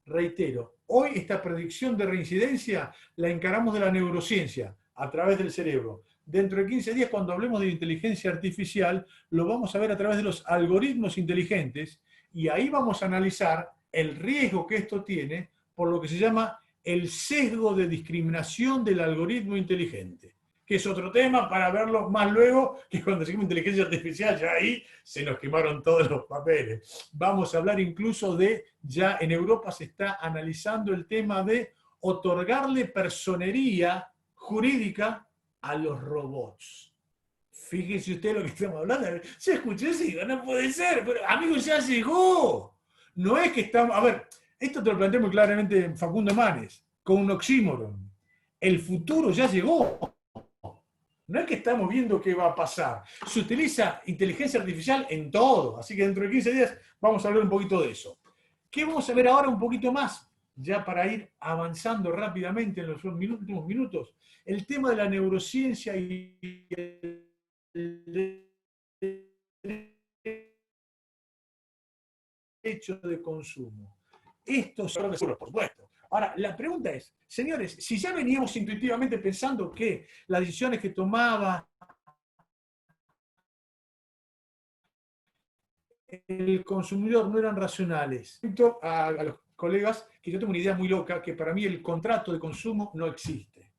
[SPEAKER 1] Reitero, hoy esta predicción de reincidencia la encaramos de la neurociencia, a través del cerebro. Dentro de 15 días, cuando hablemos de inteligencia artificial, lo vamos a ver a través de los algoritmos inteligentes y ahí vamos a analizar el riesgo que esto tiene por lo que se llama el sesgo de discriminación del algoritmo inteligente, que es otro tema para verlo más luego, que cuando decimos inteligencia artificial, ya ahí se nos quemaron todos los papeles. Vamos a hablar incluso de, ya en Europa se está analizando el tema de otorgarle personería jurídica a los robots. Fíjese usted lo que estamos hablando. Se escuchó y digo, no puede ser, pero amigos, ya llegó. No es que estamos, a ver, esto te lo planteé muy claramente Facundo Manes, con un oxímoron. El futuro ya llegó. No es que estamos viendo qué va a pasar. Se utiliza inteligencia artificial en todo. Así que dentro de 15 días vamos a hablar un poquito de eso. ¿Qué vamos a ver ahora un poquito más? Ya para ir avanzando rápidamente en los últimos minutos. El tema de la neurociencia y el derecho de consumo. Esto es por supuesto. Ahora, la pregunta es, señores, si ya veníamos intuitivamente pensando que las decisiones que tomaba el consumidor no eran racionales, a los colegas que yo tengo una idea muy loca, que para mí el contrato de consumo no existe.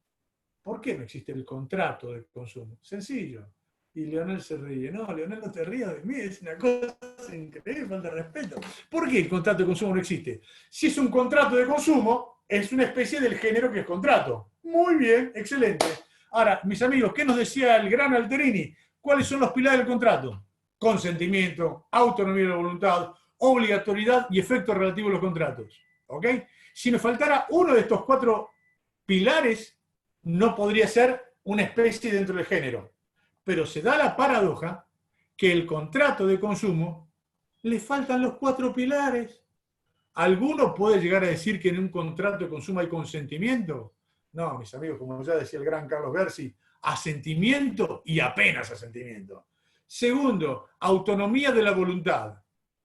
[SPEAKER 1] ¿Por qué no existe el contrato de consumo? Sencillo. Y Leonel se ríe. No, Leonel, no te rías de mí, es una cosa increíble, falta de respeto. ¿Por qué el contrato de consumo no existe? Si es un contrato de consumo, es una especie del género que es contrato. Muy bien, excelente. Ahora, mis amigos, ¿qué nos decía el gran Alterini? ¿Cuáles son los pilares del contrato? Consentimiento, autonomía de la voluntad, obligatoriedad y efecto relativo de los contratos. ¿Ok? Si me faltara uno de estos 4 pilares, no podría ser una especie dentro del género. Pero se da la paradoja que el contrato de consumo le faltan los 4 pilares. ¿Alguno puede llegar a decir que en un contrato de consumo hay consentimiento? No, mis amigos, como ya decía el gran Carlos Bersi, asentimiento y apenas asentimiento. Segundo, autonomía de la voluntad.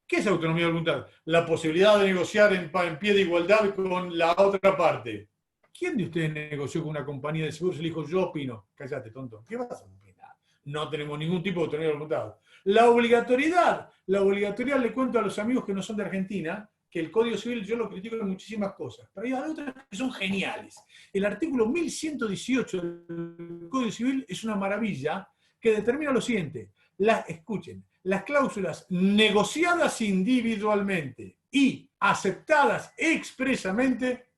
[SPEAKER 1] ¿Qué es autonomía de la voluntad? La posibilidad de negociar en pie de igualdad con la otra parte. ¿Quién de ustedes negoció con una compañía de seguros y le dijo, yo opino? Cállate, tonto. ¿Qué vas a opinar? No tenemos ningún tipo de autonomía de voluntad. La obligatoriedad. La obligatoriedad, le cuento a los amigos que no son de Argentina, que el Código Civil yo lo critico en muchísimas cosas, pero hay otras que son geniales. El artículo 1118 del Código Civil es una maravilla que determina lo siguiente. Escuchen, las cláusulas negociadas individualmente y aceptadas expresamente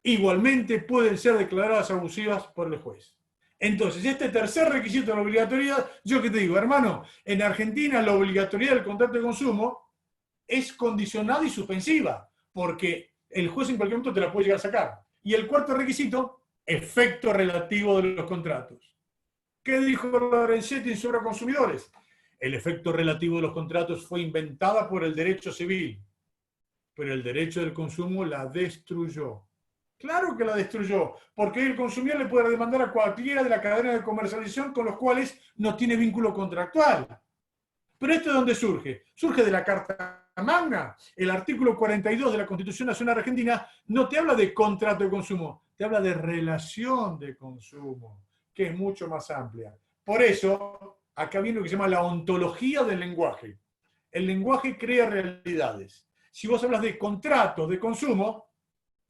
[SPEAKER 1] igualmente pueden ser declaradas abusivas por el juez. Entonces, este tercer requisito de la obligatoriedad, yo que te digo, hermano, en Argentina la obligatoriedad del contrato de consumo es condicionada y suspensiva, porque el juez en cualquier momento te la puede llegar a sacar. Y el cuarto requisito, efecto relativo de los contratos. ¿Qué dijo Lorenzetti en sobre consumidores? El efecto relativo de los contratos fue inventada por el derecho civil, pero el derecho del consumo la destruyó. Claro que la destruyó, porque el consumidor le puede demandar a cualquiera de la cadena de comercialización con los cuales no tiene vínculo contractual. Pero ¿esto de dónde surge? Surge de la Carta Magna. El artículo 42 de la Constitución Nacional Argentina no te habla de contrato de consumo, te habla de relación de consumo, que es mucho más amplia. Por eso, acá viene lo que se llama la ontología del lenguaje. El lenguaje crea realidades. Si vos hablas de contrato de consumo,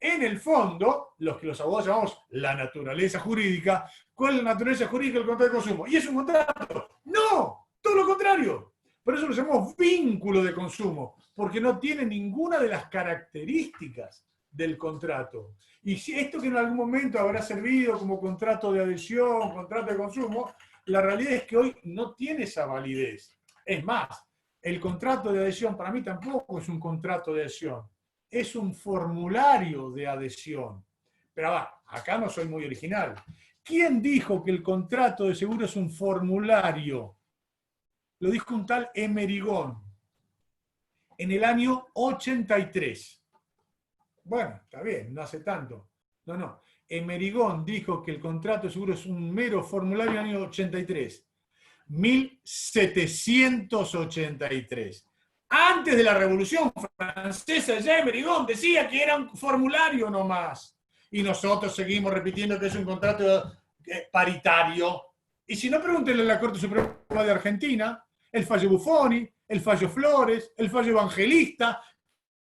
[SPEAKER 1] en el fondo, los que los abogados llamamos la naturaleza jurídica, ¿cuál es la naturaleza jurídica del contrato de consumo? ¿Y es un contrato? No, todo lo contrario. Por eso lo llamamos vínculo de consumo, porque no tiene ninguna de las características del contrato. Y si esto que en algún momento habrá servido como contrato de adhesión, contrato de consumo, la realidad es que hoy no tiene esa validez. Es más, el contrato de adhesión para mí tampoco es un contrato de adhesión, es un formulario de adhesión. Pero acá no soy muy original. ¿Quién dijo que el contrato de seguro es un formulario? Lo dijo un tal Emerigón en el año 83. Bueno, está bien, no hace tanto. No. Emerigón dijo que el contrato de seguro es un mero formulario en el año 83. 1783. Antes de la Revolución Francesa, ya Emerigón decía que era un formulario nomás. Y nosotros seguimos repitiendo que es un contrato paritario. Y si no, pregúntenle a la Corte Suprema de Argentina, el fallo Buffoni, el fallo Flores, el fallo Evangelista.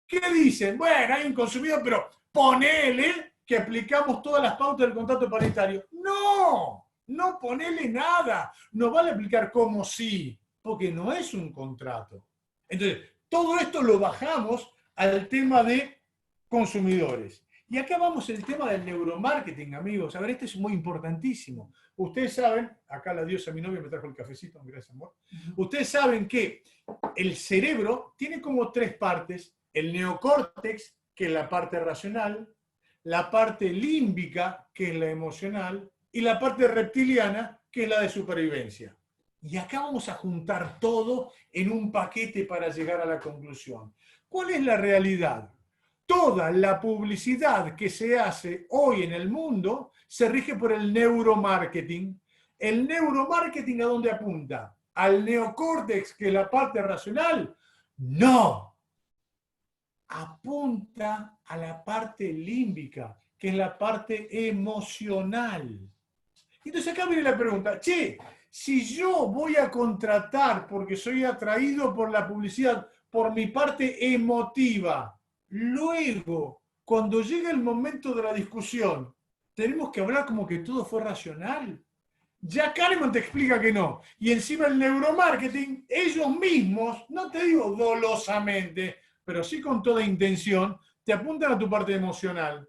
[SPEAKER 1] ¿Qué dicen? Bueno, hay un consumidor, pero ponele que aplicamos todas las pautas del contrato paritario. No ponele nada. No vale aplicar como sí, porque no es un contrato. Entonces, todo esto lo bajamos al tema de consumidores. Y acá vamos al tema del neuromarketing, amigos. A ver, este es muy importantísimo. Ustedes saben, acá la diosa, mi novia, me trajo el cafecito, gracias, amor. Ustedes saben que el cerebro tiene como tres partes: el neocórtex, que es la parte racional, la parte límbica, que es la emocional, y la parte reptiliana, que es la de supervivencia. Y acá vamos a juntar todo en un paquete para llegar a la conclusión. ¿Cuál es la realidad? Toda la publicidad que se hace hoy en el mundo se rige por el neuromarketing. ¿El neuromarketing a dónde apunta? ¿Al neocórtex, que es la parte racional? No. Apunta a la parte límbica, que es la parte emocional. Entonces acá viene la pregunta: che, si yo voy a contratar porque soy atraído por la publicidad, por mi parte emotiva, luego, cuando llega el momento de la discusión, tenemos que hablar como que todo fue racional. Ya Kahneman te explica que no. Y encima el neuromarketing, ellos mismos, no te digo dolosamente, pero sí con toda intención, te apuntan a tu parte emocional.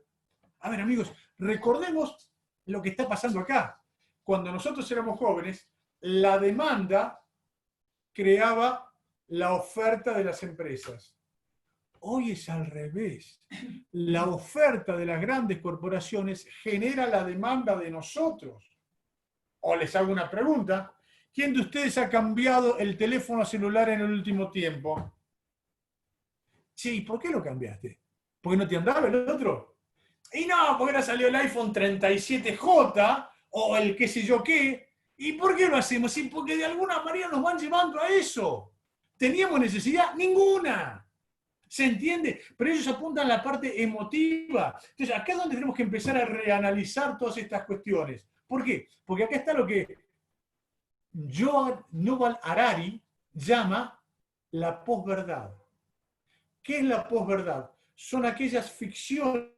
[SPEAKER 1] A ver, amigos, recordemos lo que está pasando acá. Cuando nosotros éramos jóvenes, la demanda creaba la oferta de las empresas. Hoy es al revés. La oferta de las grandes corporaciones genera la demanda de nosotros. O les hago una pregunta: ¿quién de ustedes ha cambiado el teléfono celular en el último tiempo? Sí, ¿por qué lo cambiaste? ¿Porque no te andaba el otro? Y no, porque ahora salió el iPhone 37J o el qué sé yo qué. ¿Y por qué lo hacemos? Sí, porque de alguna manera nos van llevando a eso. ¿Teníamos necesidad? Ninguna. ¿Se entiende? Pero ellos apuntan a la parte emotiva. Entonces, acá es donde tenemos que empezar a reanalizar todas estas cuestiones. ¿Por qué? Porque acá está lo que Yuval Harari llama la posverdad. ¿Qué es la posverdad? Son aquellas ficciones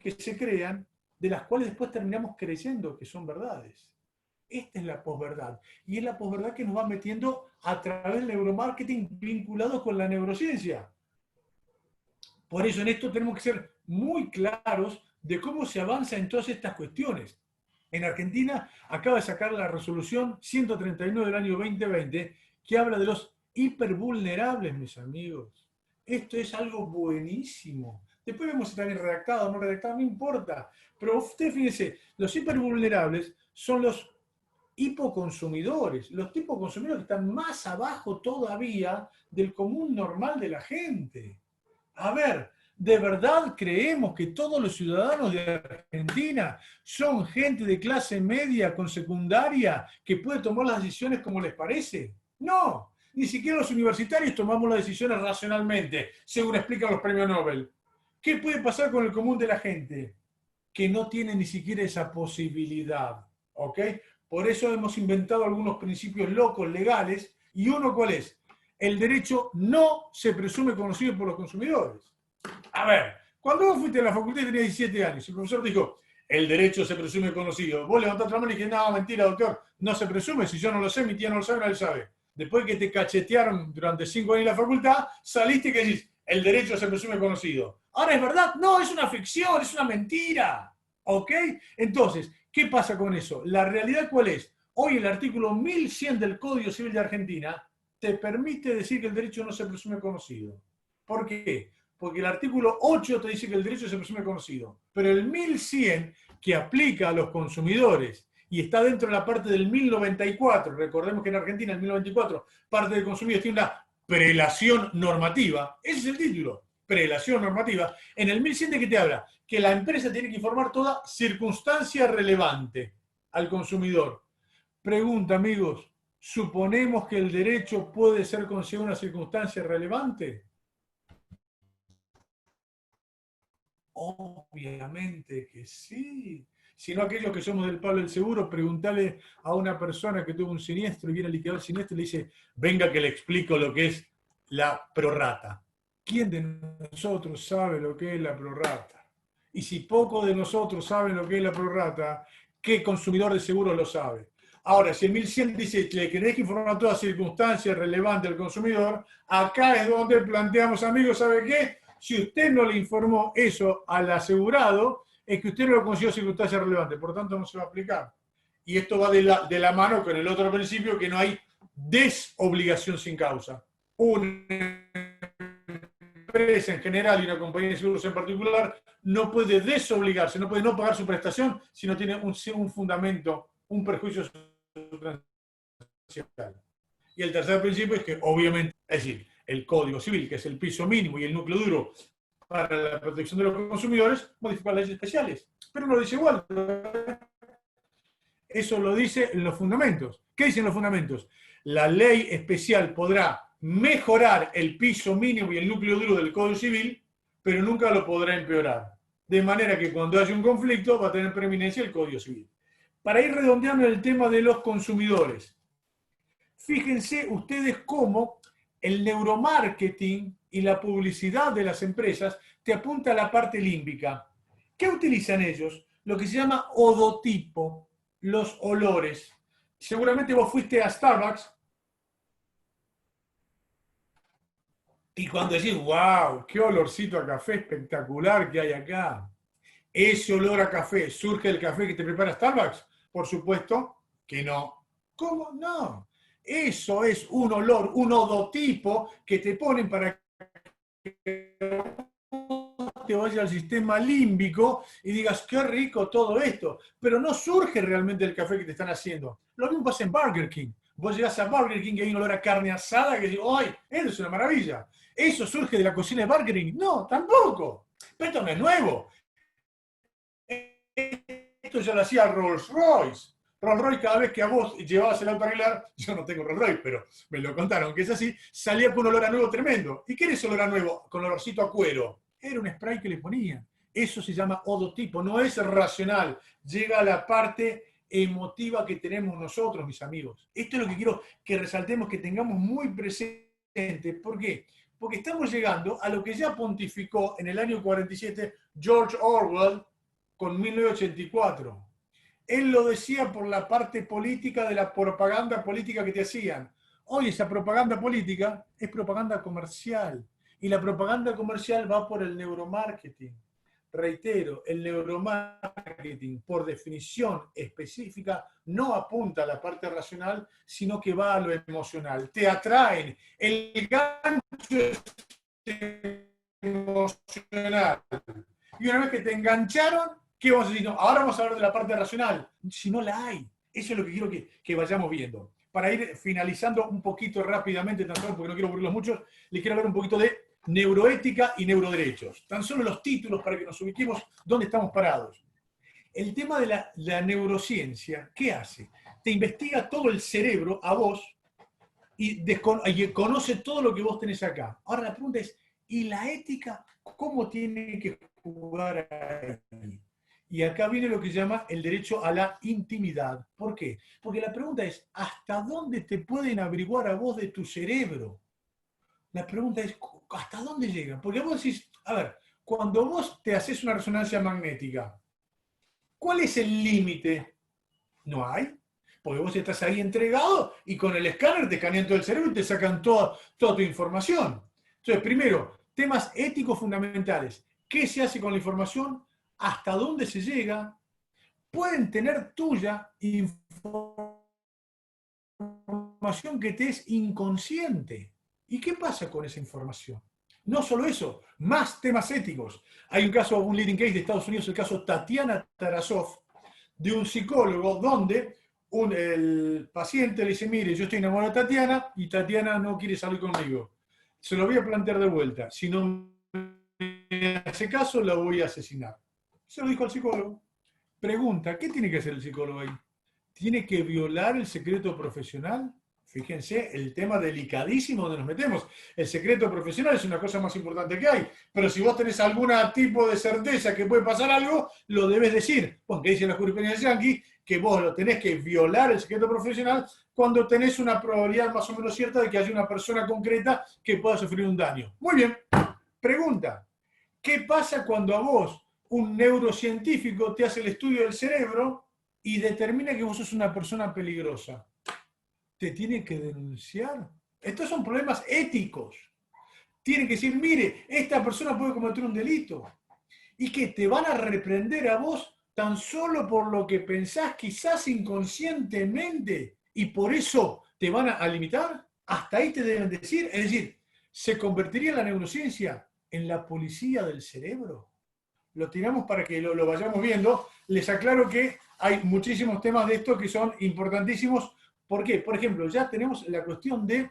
[SPEAKER 1] que se crean, de las cuales después terminamos creyendo que son verdades. Esta es la posverdad. Y es la posverdad que nos va metiendo a través del neuromarketing vinculado con la neurociencia. Por eso en esto tenemos que ser muy claros de cómo se avanza en todas estas cuestiones. En Argentina acaba de sacar la resolución 139 del año 2020 que habla de los hipervulnerables, mis amigos. Esto es algo buenísimo. Después vemos si está bien redactado o no redactado, no importa. Pero ustedes fíjense, los hipervulnerables son los hipoconsumidores, los tipos consumidores que están más abajo todavía del común normal de la gente. A ver, ¿de verdad creemos que todos los ciudadanos de Argentina son gente de clase media con secundaria que puede tomar las decisiones como les parece? No, ni siquiera los universitarios tomamos las decisiones racionalmente, según explican los premios Nobel. ¿Qué puede pasar con el común de la gente? Que no tiene ni siquiera esa posibilidad, ¿ok? Por eso hemos inventado algunos principios locos, legales, y uno, ¿cuál es? El derecho no se presume conocido por los consumidores. A ver, Cuando vos fuiste a la facultad y tenías 17 años, el profesor dijo, el derecho se presume conocido. Vos levantaste la mano y dijiste, no, mentira, doctor, no se presume, si yo no lo sé, mi tía no lo sabe, nadie lo sabe. Después que te cachetearon durante 5 años en la facultad, saliste y que decís, el derecho se presume conocido. Ahora es verdad, no, es una ficción, es una mentira. ¿Ok? Entonces, ¿qué pasa con eso? La realidad, ¿cuál es? Hoy el artículo 1100 del Código Civil de Argentina te permite decir que el derecho no se presume conocido. ¿Por qué? Porque el artículo 8 te dice que el derecho se presume conocido. Pero el 1100, que aplica a los consumidores y está dentro de la parte del 1094, recordemos que en Argentina el 1094, parte del consumidor tiene una prelación normativa, ese es el título, prelación normativa. En el 1100 de que te habla que la empresa tiene que informar toda circunstancia relevante al consumidor. Pregunta, amigos, ¿suponemos que el derecho puede ser considerado una circunstancia relevante? Obviamente que sí. Si no, aquellos que somos del palo del seguro, preguntarle a una persona que tuvo un siniestro y viene a liquidar el siniestro y le dice, venga que le explico lo que es la prorrata. ¿Quién de nosotros sabe lo que es la prorrata? Y si poco de nosotros saben lo que es la prorrata, ¿qué consumidor de seguro lo sabe? Ahora, si el 1100 dice que tenés que informar todas circunstancias relevantes al consumidor, acá es donde planteamos, amigos, ¿sabe qué? Si usted no le informó eso al asegurado, es que usted no lo consideró circunstancia relevante, por lo tanto no se va a aplicar. Y esto va de la mano con el otro principio, que no hay desobligación sin causa. Una empresa en general y una compañía de seguros en particular no puede desobligarse, no puede no pagar su prestación si no tiene un fundamento, un perjuicio sustancial. Y el tercer principio es que, obviamente, es decir, el Código Civil, que es el piso mínimo y el núcleo duro para la protección de los consumidores, modifica leyes especiales. Pero no lo dice igual. Eso lo dice en los fundamentos. ¿Qué dicen los fundamentos? La ley especial podrá mejorar el piso mínimo y el núcleo duro del Código Civil, pero nunca lo podrá empeorar. De manera que cuando haya un conflicto va a tener preeminencia el Código Civil. Para ir redondeando el tema de los consumidores, fíjense ustedes cómo el neuromarketing y la publicidad de las empresas te apunta a la parte límbica. ¿Qué utilizan ellos? Lo que se llama odotipo, los olores. Seguramente vos fuiste a Starbucks y cuando decís, wow, qué olorcito a café espectacular que hay acá. ¿Ese olor a café surge del café que te prepara Starbucks? Por supuesto que no. ¿Cómo? No. Eso es un olor, un odotipo que te ponen para que te vaya al sistema límbico y digas, qué rico todo esto. Pero no surge realmente del café que te están haciendo. Lo mismo pasa en Burger King. Vos llegás a Burger King y hay un olor a carne asada que digo, ¡ay! Eso es una maravilla. ¿Eso surge de la cocina de Burger King? No, tampoco. Pero esto no es nuevo. Esto ya lo hacía Rolls Royce. Rolls Royce, cada vez que a vos llevabas el auto a arreglar, yo no tengo Rolls Royce, pero me lo contaron que es así, salía con un olor a nuevo tremendo. ¿Y qué era ese olor a nuevo? Con olorcito a cuero. Era un spray que le ponían. Eso se llama odotipo, no es racional. Llega a la parte emotiva que tenemos nosotros, mis amigos. Esto es lo que quiero que resaltemos, que tengamos muy presente. ¿Por qué? Porque estamos llegando a lo que ya pontificó en el año 47 George Orwell con 1984. Él lo decía por la parte política de la propaganda política que te hacían. Hoy esa propaganda política es propaganda comercial. Y la propaganda comercial va por el neuromarketing. Reitero, el neuromarketing, por definición específica, no apunta a la parte racional, sino que va a lo emocional. Te atraen. El gancho es emocional. Y una vez que te engancharon, ¿qué vamos a decir? No, ahora vamos a hablar de la parte racional. Si no la hay. Eso es lo que quiero que vayamos viendo. Para ir finalizando un poquito rápidamente, tan solo porque no quiero aburrirlos mucho, les quiero hablar un poquito de neuroética y neuroderechos. Tan solo los títulos para que nos ubiquemos dónde estamos parados. El tema de la neurociencia, ¿qué hace? Te investiga todo el cerebro a vos y conoce todo lo que vos tenés acá. Ahora la pregunta es, ¿y la ética cómo tiene que jugar ahí? Y acá viene lo que se llama el derecho a la intimidad. ¿Por qué? Porque la pregunta es, ¿hasta dónde te pueden averiguar a vos de tu cerebro? La pregunta es, ¿hasta dónde llegan? Porque vos decís, a ver, cuando vos te haces una resonancia magnética, ¿cuál es el límite? No hay. Porque vos estás ahí entregado y con el escáner te escanean todo el cerebro y te sacan toda tu información. Entonces, primero, temas éticos fundamentales. ¿Qué se hace con la información? ¿Hasta dónde se llega? Pueden tener tuya información que te es inconsciente. ¿Y qué pasa con esa información? No solo eso, más temas éticos. Hay un caso, un leading case de Estados Unidos, el caso Tatiana Tarasov, de un psicólogo donde el paciente le dice, mire, yo estoy enamorado de Tatiana y Tatiana no quiere salir conmigo. Se lo voy a plantear de vuelta. Si no me hace caso, la voy a asesinar. Se lo dijo al psicólogo. Pregunta, ¿qué tiene que hacer el psicólogo ahí? ¿Tiene que violar el secreto profesional? Fíjense, el tema delicadísimo donde nos metemos. El secreto profesional es una cosa más importante que hay, pero si vos tenés algún tipo de certeza que puede pasar algo, lo debes decir. Porque dice la jurisprudencia yankee que vos lo tenés que violar el secreto profesional cuando tenés una probabilidad más o menos cierta de que haya una persona concreta que pueda sufrir un daño. Muy bien, pregunta, ¿qué pasa cuando a vos un neurocientífico te hace el estudio del cerebro y determina que vos sos una persona peligrosa? ¿Te tiene que denunciar? Estos son problemas éticos. Tienen que decir, mire, esta persona puede cometer un delito. Y que te van a reprender a vos tan solo por lo que pensás, quizás inconscientemente, y por eso te van a limitar. Hasta ahí te deben decir. Es decir, ¿se convertiría la neurociencia en la policía del cerebro? Lo tiramos para que lo vayamos viendo. Les aclaro que hay muchísimos temas de esto que son importantísimos. ¿Por qué? Por ejemplo, ya tenemos la cuestión de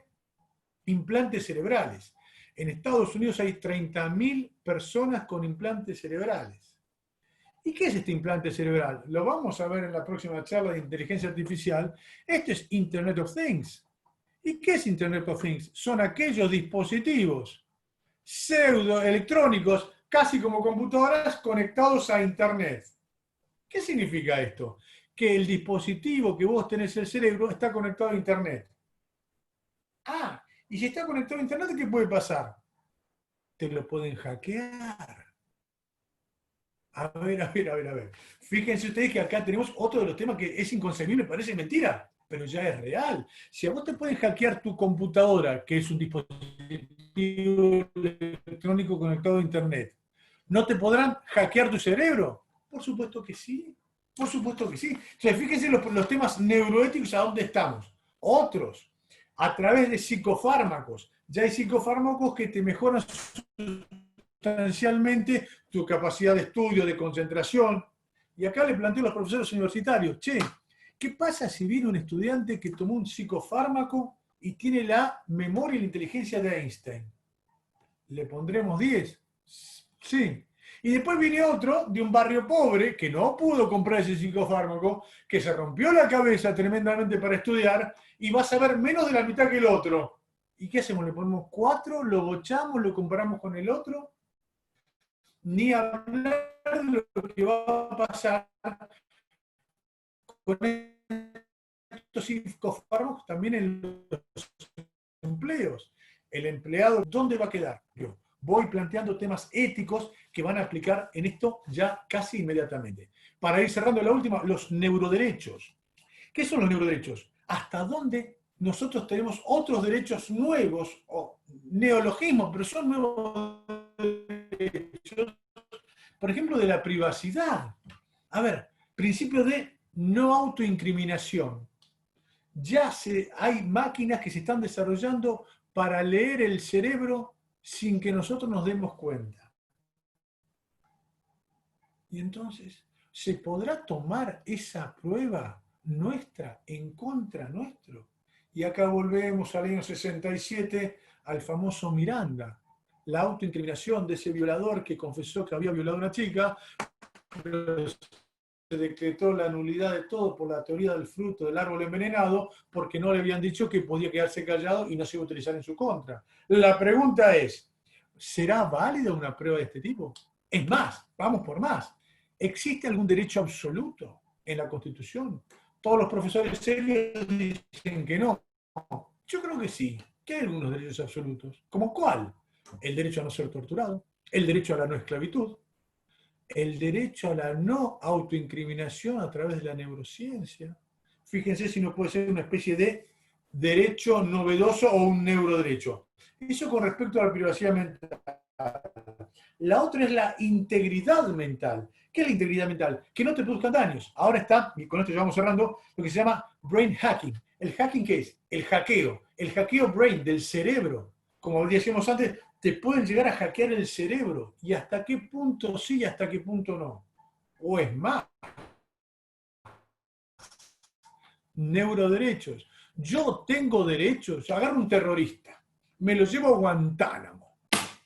[SPEAKER 1] implantes cerebrales. En Estados Unidos hay 30.000 personas con implantes cerebrales. ¿Y qué es este implante cerebral? Lo vamos a ver en la próxima charla de inteligencia artificial. Esto es Internet of Things. ¿Y qué es Internet of Things? Son aquellos dispositivos pseudoelectrónicos, casi como computadoras, conectados a Internet. ¿Qué significa esto? Que el dispositivo que vos tenés en el cerebro está conectado a Internet. Ah, y si está conectado a Internet, ¿qué puede pasar? Te lo pueden hackear. A ver. Fíjense ustedes que acá tenemos otro de los temas que es inconcebible, parece mentira, pero ya es real. Si a vos te pueden hackear tu computadora, que es un dispositivo electrónico conectado a Internet, ¿no te podrán hackear tu cerebro? Por supuesto que sí. Por supuesto que sí. O sea, fíjense los temas neuroéticos a dónde estamos. Otros, a través de psicofármacos. Ya hay psicofármacos que te mejoran sustancialmente tu capacidad de estudio, de concentración. Y acá le planteo a los profesores universitarios, che, ¿qué pasa si viene un estudiante que tomó un psicofármaco y tiene la memoria y la inteligencia de Einstein? ¿Le pondremos 10? Sí. Y después viene otro de un barrio pobre que no pudo comprar ese psicofármaco, que se rompió la cabeza tremendamente para estudiar y va a saber menos de la mitad que el otro. ¿Y qué hacemos? ¿Le ponemos 4? ¿Lo bochamos? ¿Lo comparamos con el otro? Ni hablar de lo que va a pasar con estos psicofármacos también en los empleos. El empleado, ¿dónde va a quedar? Yo voy planteando temas éticos que van a aplicar en esto ya casi inmediatamente. Para ir cerrando la última, los neuroderechos. ¿Qué son los neuroderechos? ¿Hasta dónde nosotros tenemos otros derechos nuevos, o neologismos, pero son nuevos derechos? Por ejemplo, de la privacidad. A ver, principio de no autoincriminación. Ya hay máquinas que se están desarrollando para leer el cerebro sin que nosotros nos demos cuenta. Y entonces, ¿se podrá tomar esa prueba nuestra en contra nuestro? Y acá volvemos al año 67 al famoso Miranda, la autoincriminación de ese violador que confesó que había violado a una chica, pero se decretó la nulidad de todo por la teoría del fruto del árbol envenenado, porque no le habían dicho que podía quedarse callado y no se iba a utilizar en su contra. La pregunta es, ¿será válida una prueba de este tipo? Es más, vamos por más. ¿Existe algún derecho absoluto en la Constitución? Todos los profesores serios dicen que no. Yo creo que sí, que hay algunos derechos absolutos. ¿Como cuál? El derecho a no ser torturado, el derecho a la no esclavitud, el derecho a la no autoincriminación a través de la neurociencia. Fíjense si no puede ser una especie de derecho novedoso o un neuroderecho. Eso con respecto a la privacidad mental. La otra es la integridad mental. ¿Qué es la integridad mental? Que no te produzcan daños. Ahora está, y con esto ya vamos cerrando, lo que se llama brain hacking. ¿El hacking qué es? El hackeo brain del cerebro. Como decíamos antes, te pueden llegar a hackear el cerebro. ¿Y hasta qué punto sí y hasta qué punto no? O es más, neuroderechos. Yo tengo derechos. Agarro un terrorista, me lo llevo a Guantánamo.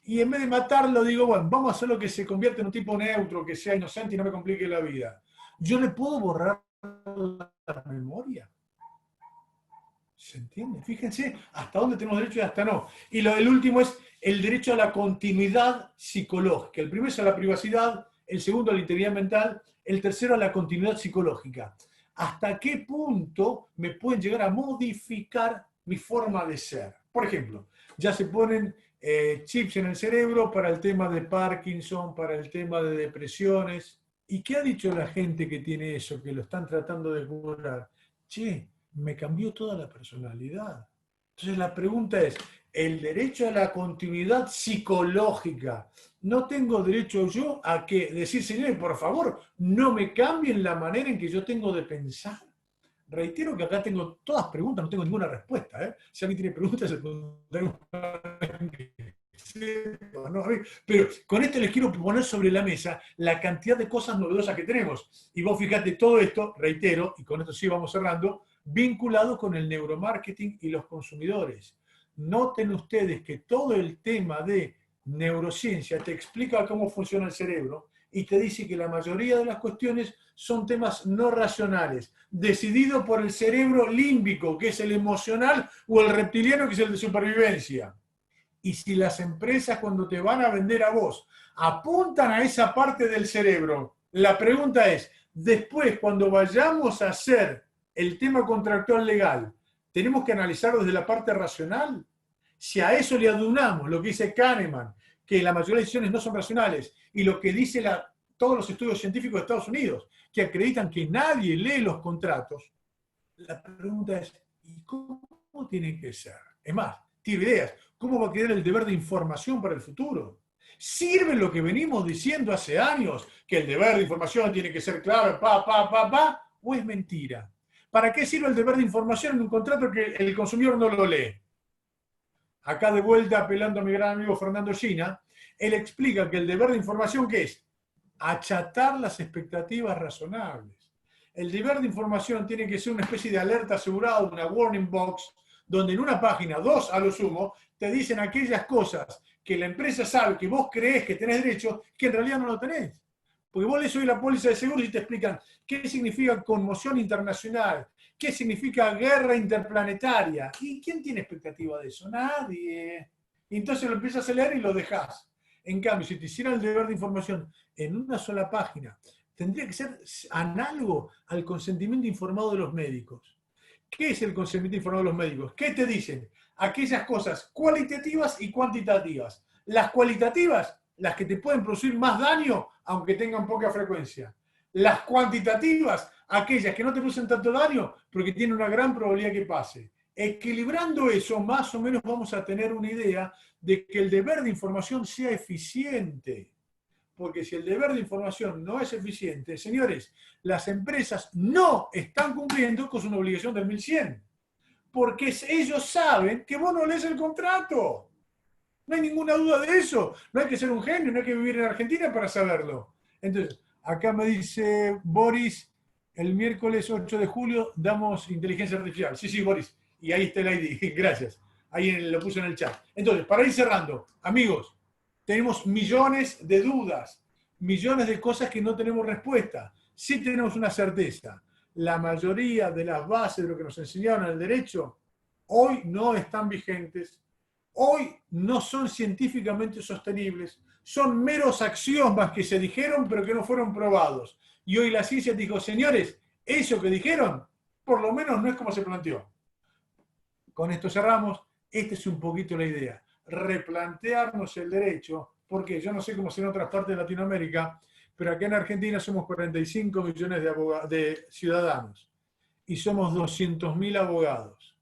[SPEAKER 1] Y en vez de matarlo, digo, bueno, vamos a hacer lo que se convierte en un tipo neutro, que sea inocente y no me complique la vida. Yo le puedo borrar la memoria. ¿Se entiende? Fíjense hasta dónde tenemos derecho y hasta no. Y el último es el derecho a la continuidad psicológica. El primero es a la privacidad, el segundo a la integridad mental, el tercero a la continuidad psicológica. ¿Hasta qué punto me pueden llegar a modificar mi forma de ser? Por ejemplo, ya se ponen chips en el cerebro para el tema de Parkinson, para el tema de depresiones. ¿Y qué ha dicho la gente que tiene eso, que lo están tratando de curar? Che, me cambió toda la personalidad. Entonces la pregunta es, el derecho a la continuidad psicológica, ¿no tengo derecho yo a que decir, señores, por favor, no me cambien la manera en que yo tengo de pensar? Reitero que acá tengo todas preguntas, no tengo ninguna respuesta. Si alguien tiene preguntas, se preguntaremos. No, pero con esto les quiero poner sobre la mesa la cantidad de cosas novedosas que tenemos. Y vos fíjate, todo esto, reitero, y con esto sí vamos cerrando, vinculado con el neuromarketing y los consumidores. Noten ustedes que todo el tema de neurociencia te explica cómo funciona el cerebro y te dice que la mayoría de las cuestiones son temas no racionales, decididos por el cerebro límbico, que es el emocional, o el reptiliano, que es el de supervivencia. Y si las empresas, cuando te van a vender a vos, apuntan a esa parte del cerebro, la pregunta es, después, cuando vayamos a hacer el tema contractual legal, ¿tenemos que analizarlo desde la parte racional? Si a eso le adunamos lo que dice Kahneman, que la mayoría de decisiones no son racionales, y lo que dice todos los estudios científicos de Estados Unidos, que acreditan que nadie lee los contratos, la pregunta es, ¿y cómo tiene que ser? Es más, tiro ideas. ¿Cómo va a quedar el deber de información para el futuro? ¿Sirve lo que venimos diciendo hace años, que el deber de información tiene que ser claro, o es mentira? ¿Para qué sirve el deber de información en un contrato que el consumidor no lo lee? Acá de vuelta, apelando a mi gran amigo Fernando Gina, él explica que el deber de información, ¿qué es? Achatar las expectativas razonables. El deber de información tiene que ser una especie de alerta asegurada, una warning box, donde en una página, 2 a lo sumo, te dicen aquellas cosas que la empresa sabe que vos creés que tenés derecho, que en realidad no lo tenés. Porque vos lees hoy la póliza de seguros y te explican qué significa conmoción internacional, qué significa guerra interplanetaria. ¿Y quién tiene expectativa de eso? Nadie. Y entonces lo empiezas a leer y lo dejás. En cambio, si te hicieran el deber de información en una sola página, tendría que ser análogo al consentimiento informado de los médicos. ¿Qué es el consentimiento informado de los médicos? ¿Qué te dicen? Aquellas cosas cualitativas y cuantitativas. Las cualitativas, las que te pueden producir más daño, aunque tengan poca frecuencia. Las cuantitativas, aquellas que no te producen tanto daño, pero que tienen una gran probabilidad que pase. Equilibrando eso, más o menos vamos a tener una idea de que el deber de información sea eficiente. Porque si el deber de información no es eficiente, señores, las empresas no están cumpliendo con su obligación del 1100. Porque ellos saben que vos no lees el contrato. No hay ninguna duda de eso. No hay que ser un genio, no hay que vivir en Argentina para saberlo. Entonces, acá me dice Boris, el miércoles 8 de julio damos inteligencia artificial. Sí, Boris. Y ahí está el ID. Gracias. Ahí lo puse en el chat. Entonces, para ir cerrando, amigos, tenemos millones de dudas, millones de cosas que no tenemos respuesta. Sí tenemos una certeza. La mayoría de las bases de lo que nos enseñaron en el derecho hoy no están vigentes, hoy no son científicamente sostenibles, son meros axiomas que se dijeron pero que no fueron probados. Y hoy la ciencia dijo, señores, eso que dijeron, por lo menos no es como se planteó. Con esto cerramos. Esta es un poquito la idea. Replantearnos el derecho ¿Por qué? Yo no sé cómo será en otras partes de Latinoamérica, pero acá en Argentina somos 45 millones de ciudadanos y somos 200.000 abogados.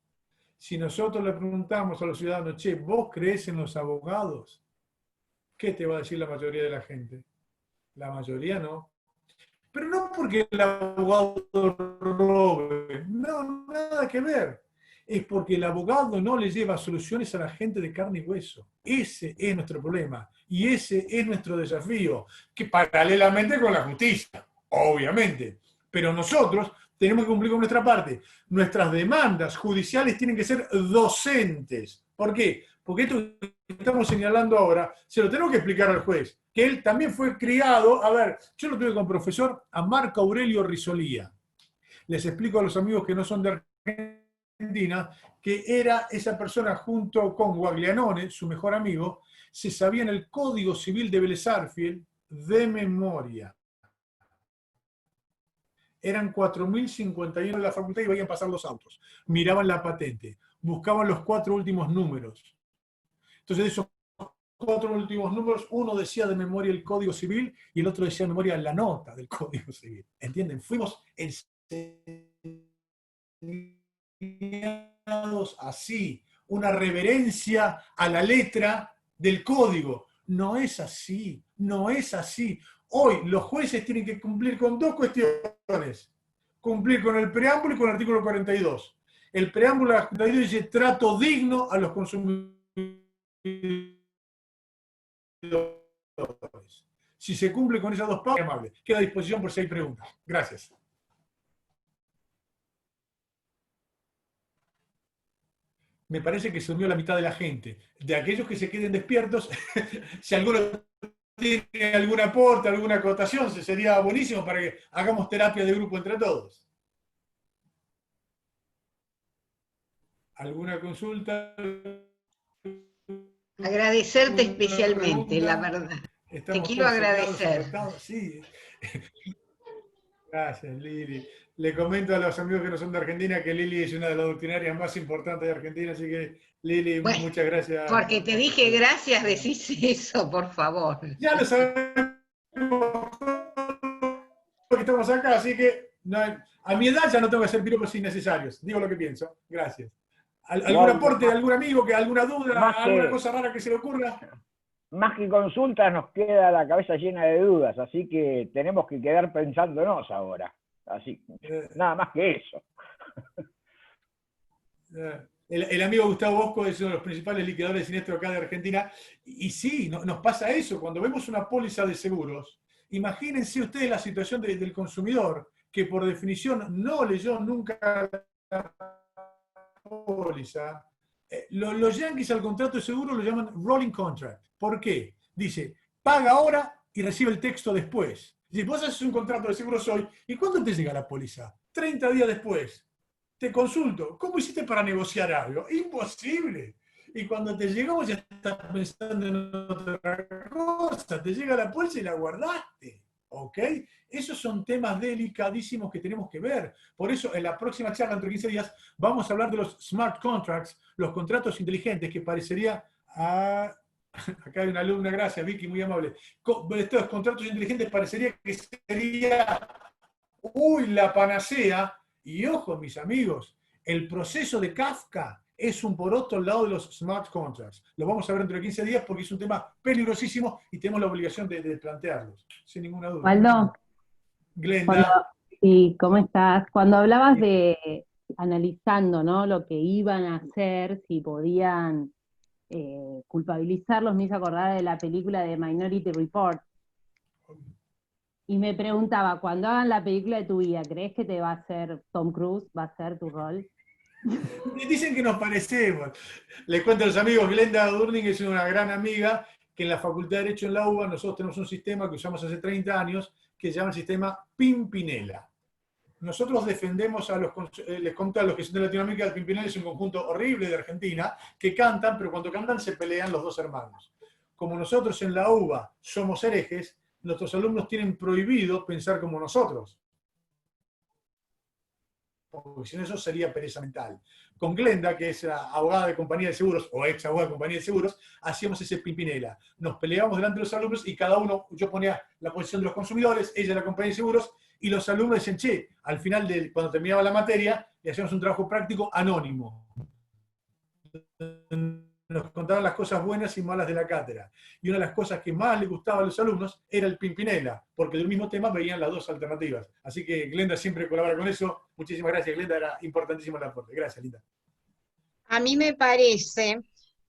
[SPEAKER 1] Si nosotros le preguntamos a los ciudadanos, che, ¿vos creés en los abogados? ¿Qué te va a decir la mayoría de la gente? La mayoría no. Pero no porque el abogado robe, no, nada que ver. Es porque el abogado no le lleva soluciones a la gente de carne y hueso. Ese es nuestro problema y ese es nuestro desafío, que paralelamente con la justicia, obviamente. Pero nosotros tenemos que cumplir con nuestra parte. Nuestras demandas judiciales tienen que ser docentes. ¿Por qué? Porque esto que estamos señalando ahora, se lo tenemos que explicar al juez, que él también fue criado, a ver, yo lo tuve con profesor a Marco Aurelio Risolía. Les explico a los amigos que no son de Argentina, que era esa persona junto con Guaglianone, su mejor amigo, se sabían el Código Civil de Vélez Sarsfield de memoria. Eran 4.051 de la facultad y veían pasar los autos. Miraban la patente, buscaban los 4 últimos números. Entonces, de esos 4 últimos números, uno decía de memoria el Código Civil y el otro decía de memoria la nota del Código Civil. ¿Entienden? Fuimos enseñados así, una reverencia a la letra del código. No es así, no es así. Hoy los jueces tienen que cumplir con 2 cuestiones. Cumplir con el preámbulo y con el artículo 42. El preámbulo del 42 dice trato digno a los consumidores. Si se cumple con esas 2 pautas, amable. Queda a disposición por si hay preguntas. Gracias. Me parece que se unió la mitad de la gente. De aquellos que se queden despiertos, si alguno tiene algún aporte, alguna acotación, sería buenísimo para que hagamos terapia de grupo entre todos. ¿Alguna consulta?
[SPEAKER 2] Agradecerte especialmente, la verdad. Te quiero agradecer.
[SPEAKER 1] Sí. Gracias, Lili. Le comento a los amigos que no son de Argentina que Lili es una de las doctrinarias más importantes de Argentina, así que Lili, bueno, muchas gracias.
[SPEAKER 2] Porque te dije gracias, decís eso, por favor.
[SPEAKER 1] Ya lo sabemos que estamos acá, así que no, a mi edad ya no tengo que hacer piropos innecesarios. Digo lo que pienso. Gracias. ¿Algún aporte de algún amigo, que alguna duda, alguna cosa rara que se le ocurra?
[SPEAKER 5] Más que consultas, nos queda la cabeza llena de dudas, así que tenemos que quedar pensándonos ahora. Así, nada más que eso.
[SPEAKER 1] El amigo Gustavo Bosco es uno de los principales liquidadores de siniestro acá de Argentina, y sí, nos pasa eso. Cuando vemos una póliza de seguros, imagínense ustedes la situación del consumidor, que por definición no leyó nunca la póliza. Los yankees al contrato de seguro lo llaman rolling contract. ¿Por qué? Dice, paga ahora y recibe el texto después. Dice, vos haces un contrato de seguros hoy, ¿y cuándo te llega la póliza? 30 días después. Te consulto, ¿cómo hiciste para negociar algo? Imposible. Y cuando te llegó ya estás pensando en otra cosa. Te llega la póliza y la guardaste. ¿Ok? Esos son temas delicadísimos que tenemos que ver. Por eso, en la próxima charla, entre 15 días, vamos a hablar de los smart contracts, los contratos inteligentes, que parecería... acá hay una alumna, gracias, Vicky, muy amable. Estos contratos inteligentes parecería que sería... la panacea. Y ojo, mis amigos, el proceso de Kafka es un poroto al lado de los smart contracts. Lo vamos a ver dentro de 15 días porque es un tema peligrosísimo y tenemos la obligación de plantearlos, sin ninguna duda.
[SPEAKER 6] Waldo,
[SPEAKER 1] Glenda.
[SPEAKER 6] Sí, ¿cómo estás? Cuando hablabas de analizando, ¿no?, lo que iban a hacer, si podían culpabilizarlos, me hizo acordar de la película de Minority Report. Y me preguntaba, cuando hagan la película de tu vida, ¿crees que te va a hacer Tom Cruise? ¿Va a ser tu rol?
[SPEAKER 1] Dicen que nos parecemos. Les cuento a los amigos, Glenda Durning es una gran amiga que en la Facultad de Derecho en la UBA nosotros tenemos un sistema que usamos hace 30 años que se llama el sistema Pimpinela. Nosotros defendemos a los, les conté a los que son de Latinoamérica, el Pimpinela es un conjunto horrible de Argentina, que cantan, pero cuando cantan se pelean los 2 hermanos. Como nosotros en la UBA somos herejes, nuestros alumnos tienen prohibido pensar como nosotros. porque si no eso sería pereza mental. Con Glenda, que es abogada de compañía de seguros, o ex abogada de compañía de seguros, hacíamos ese pimpinela. Nos peleábamos delante de los alumnos y cada uno, yo ponía la posición de los consumidores, ella la compañía de seguros, y los alumnos decían, che, al final, cuando terminaba la materia, le hacíamos un trabajo práctico anónimo. Nos contaban las cosas buenas y malas de la cátedra. Y una de las cosas que más les gustaba a los alumnos era el pimpinela, porque del mismo tema veían las dos alternativas. Así que Glenda siempre colabora con eso. Muchísimas gracias, Glenda, era importantísimo el aporte. Gracias, Linda.
[SPEAKER 2] A mí me parece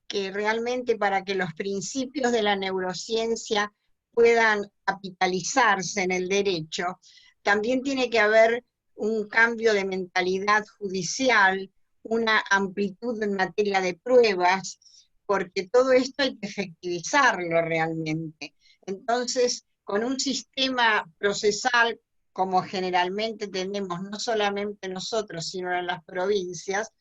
[SPEAKER 2] que realmente para que los principios de la neurociencia puedan capitalizarse en el derecho, también tiene que haber un cambio de mentalidad judicial, una amplitud en materia de pruebas, porque todo esto hay que efectivizarlo realmente. Entonces, con un sistema procesal como generalmente tenemos, no solamente nosotros, sino en las provincias,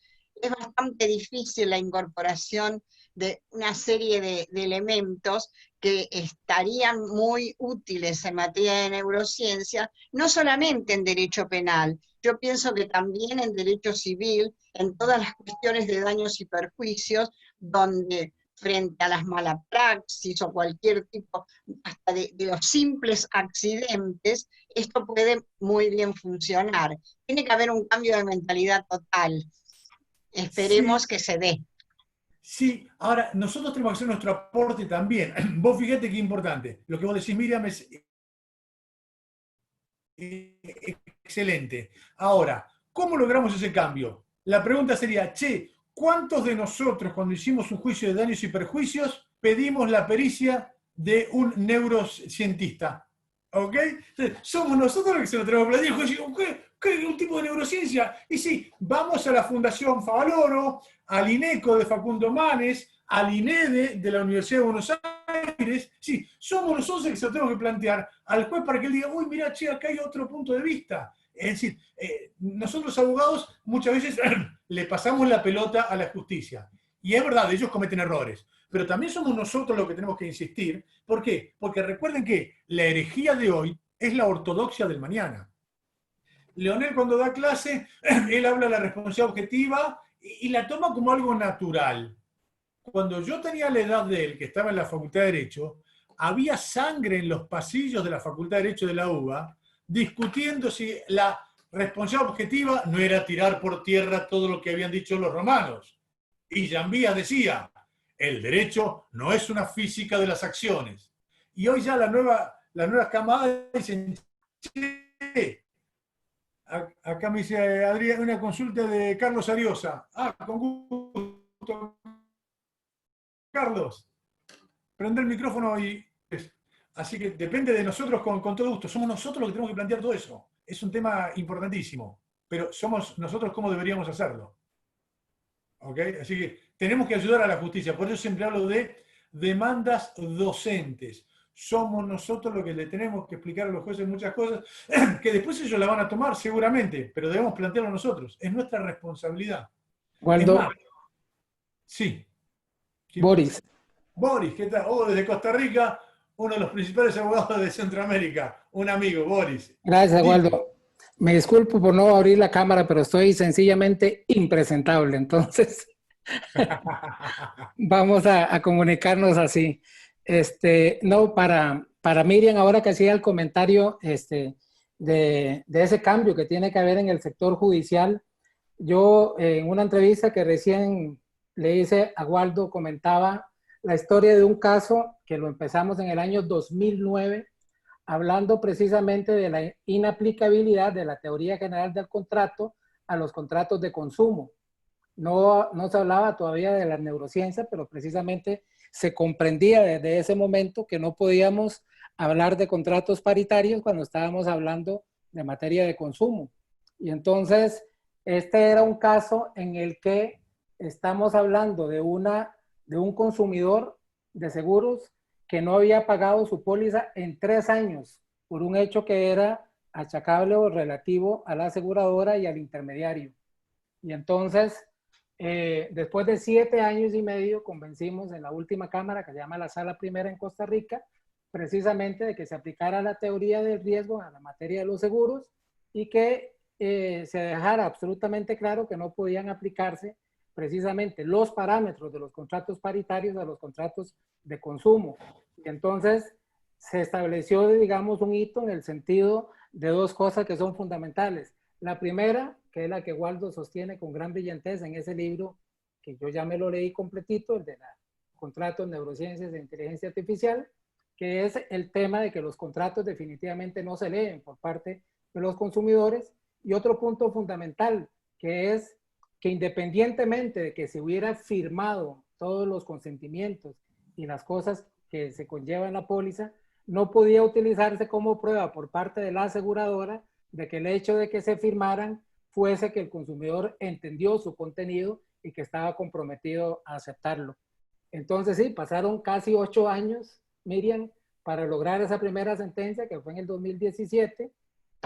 [SPEAKER 2] es bastante difícil la incorporación de una serie de elementos que estarían muy útiles en materia de neurociencia, no solamente en derecho penal, yo pienso que también en derecho civil, en todas las cuestiones de daños y perjuicios, donde frente a las malas praxis o cualquier tipo, hasta de los simples accidentes, esto puede muy bien funcionar. Tiene que haber un cambio de mentalidad total. Esperemos que se dé.
[SPEAKER 1] Sí, ahora nosotros tenemos que hacer nuestro aporte también. Vos fíjate qué importante. Lo que vos decís, Miriam, es excelente. Ahora, ¿cómo logramos ese cambio? La pregunta sería, che, ¿cuántos de nosotros cuando hicimos un juicio de daños y perjuicios pedimos la pericia de un neurocientista? ¿Ok? Entonces, somos nosotros los que se lo tenemos que plantear. ¿Qué un tipo de neurociencia? Y sí, vamos a la Fundación Favaloro, al INECO de Facundo Manes, al INEDE de la Universidad de Buenos Aires. Sí, somos nosotros los que se lo tenemos que plantear al juez para que él diga, uy, mira, che, acá hay otro punto de vista. Es decir, nosotros los abogados muchas veces le pasamos la pelota a la justicia. Y es verdad, ellos cometen errores. Pero también somos nosotros los que tenemos que insistir. ¿Por qué? Porque recuerden que la herejía de hoy es la ortodoxia del mañana. Leonel cuando da clase, él habla de la responsabilidad objetiva y la toma como algo natural. Cuando yo tenía la edad de él, que estaba en la Facultad de Derecho, había sangre en los pasillos de la Facultad de Derecho de la UBA, discutiendo si la responsabilidad objetiva no era tirar por tierra todo lo que habían dicho los romanos. Y Jambías decía, el derecho no es una física de las acciones. Y hoy ya la nueva camada dicen, acá me dice Adrián, una consulta de Carlos Ariosa. Con gusto. Carlos, prende el micrófono y... Así que depende de nosotros con todo gusto. Somos nosotros los que tenemos que plantear todo eso. Es un tema importantísimo. Pero somos nosotros cómo deberíamos hacerlo. ¿Ok? Así que tenemos que ayudar a la justicia. Por eso siempre hablo de demandas docentes. Somos nosotros los que le tenemos que explicar a los jueces muchas cosas, que después ellos la van a tomar seguramente, pero debemos plantearlo nosotros. Es nuestra responsabilidad.
[SPEAKER 4] Waldo.
[SPEAKER 1] Sí.
[SPEAKER 4] Boris.
[SPEAKER 1] Boris, ¿qué tal? Desde Costa Rica, uno de los principales abogados de Centroamérica. Un amigo, Boris.
[SPEAKER 4] Gracias, Waldo. Me disculpo por no abrir la cámara, pero estoy sencillamente impresentable. Entonces, vamos a comunicarnos así. No, para Miriam, ahora que hacía el comentario de ese cambio que tiene que haber en el sector judicial, yo en una entrevista que recién le hice a Waldo comentaba la historia de un caso que lo empezamos en el año 2009, hablando precisamente de la inaplicabilidad de la teoría general del contrato a los contratos de consumo. No se hablaba todavía de la neurociencia, pero precisamente se comprendía desde ese momento que no podíamos hablar de contratos paritarios cuando estábamos hablando de materia de consumo. Y entonces, este era un caso en el que estamos hablando de un consumidor de seguros que no había pagado su póliza en 3 años por un hecho que era achacable o relativo a la aseguradora y al intermediario. Y entonces, después de 7 años y medio, convencimos en la última cámara, que se llama la Sala Primera en Costa Rica, precisamente de que se aplicara la teoría del riesgo a la materia de los seguros y que se dejara absolutamente claro que no podían aplicarse precisamente los parámetros de los contratos paritarios a los contratos de consumo. Y entonces se estableció, digamos, un hito en el sentido de dos cosas que son fundamentales. La primera, que es la que Waldo sostiene con gran brillantez en ese libro, que yo ya me lo leí completito, el de contratos, neurociencias e inteligencia artificial, que es el tema de que los contratos definitivamente no se leen por parte de los consumidores. Y otro punto fundamental, que es que independientemente de que se hubiera firmado todos los consentimientos y las cosas que se conllevan en la póliza, no podía utilizarse como prueba por parte de la aseguradora de que el hecho de que se firmaran fuese que el consumidor entendió su contenido y que estaba comprometido a aceptarlo. Entonces sí, pasaron casi 8 años, Miriam, para lograr esa primera sentencia, que fue en el 2017,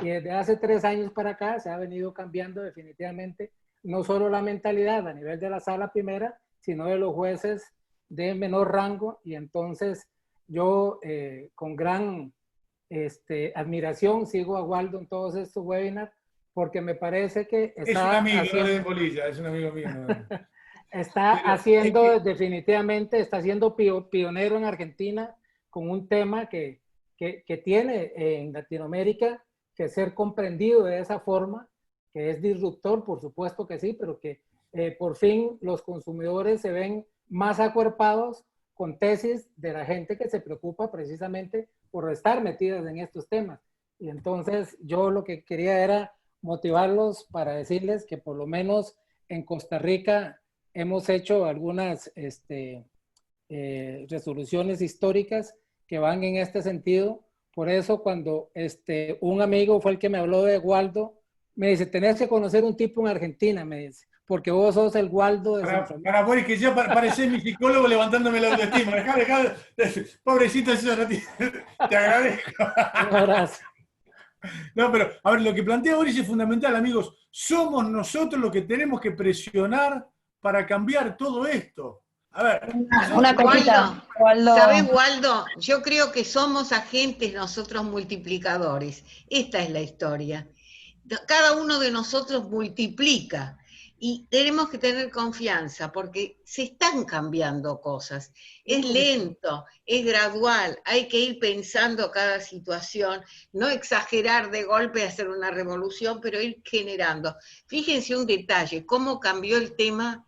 [SPEAKER 4] y desde hace 3 años para acá se ha venido cambiando definitivamente no solo la mentalidad a nivel de la sala primera, sino de los jueces de menor rango. Y entonces yo con gran admiración sigo a Waldo en todos estos webinars, porque me parece que está
[SPEAKER 1] es un amigo,
[SPEAKER 4] haciendo,
[SPEAKER 1] no le den bolilla, es un amigo mío. No.
[SPEAKER 4] está
[SPEAKER 1] Pero
[SPEAKER 4] haciendo,
[SPEAKER 1] es que,
[SPEAKER 4] definitivamente, está siendo pionero en Argentina con un tema que tiene en Latinoamérica que ser comprendido de esa forma, que es disruptor, por supuesto que sí, pero que por fin los consumidores se ven más acuerpados con tesis de la gente que se preocupa precisamente por estar metidas en estos temas. Y entonces yo lo que quería era motivarlos para decirles que por lo menos en Costa Rica hemos hecho algunas resoluciones históricas que van en este sentido. Por eso cuando un amigo fue el que me habló de Waldo, me dice, tenés que conocer un tipo en Argentina, me dice, porque vos sos el Waldo de Centroamérica.
[SPEAKER 1] para Boris, que ya parecés mi psicólogo levantándome la autoestima. Dejá, pobrecito, eso no te agradezco.
[SPEAKER 4] Un abrazo.
[SPEAKER 1] No, pero a ver, lo que plantea Boris es fundamental, amigos. Somos nosotros los que tenemos que presionar para cambiar todo esto. A ver,
[SPEAKER 7] Una cosita, Waldo.
[SPEAKER 2] ¿Sabés, Waldo? Yo creo que somos agentes nosotros multiplicadores. Esta es la historia. Cada uno de nosotros multiplica y tenemos que tener confianza porque se están cambiando cosas. Es lento, es gradual, hay que ir pensando cada situación, no exagerar de golpe, hacer una revolución, pero ir generando. Fíjense un detalle, cómo cambió el tema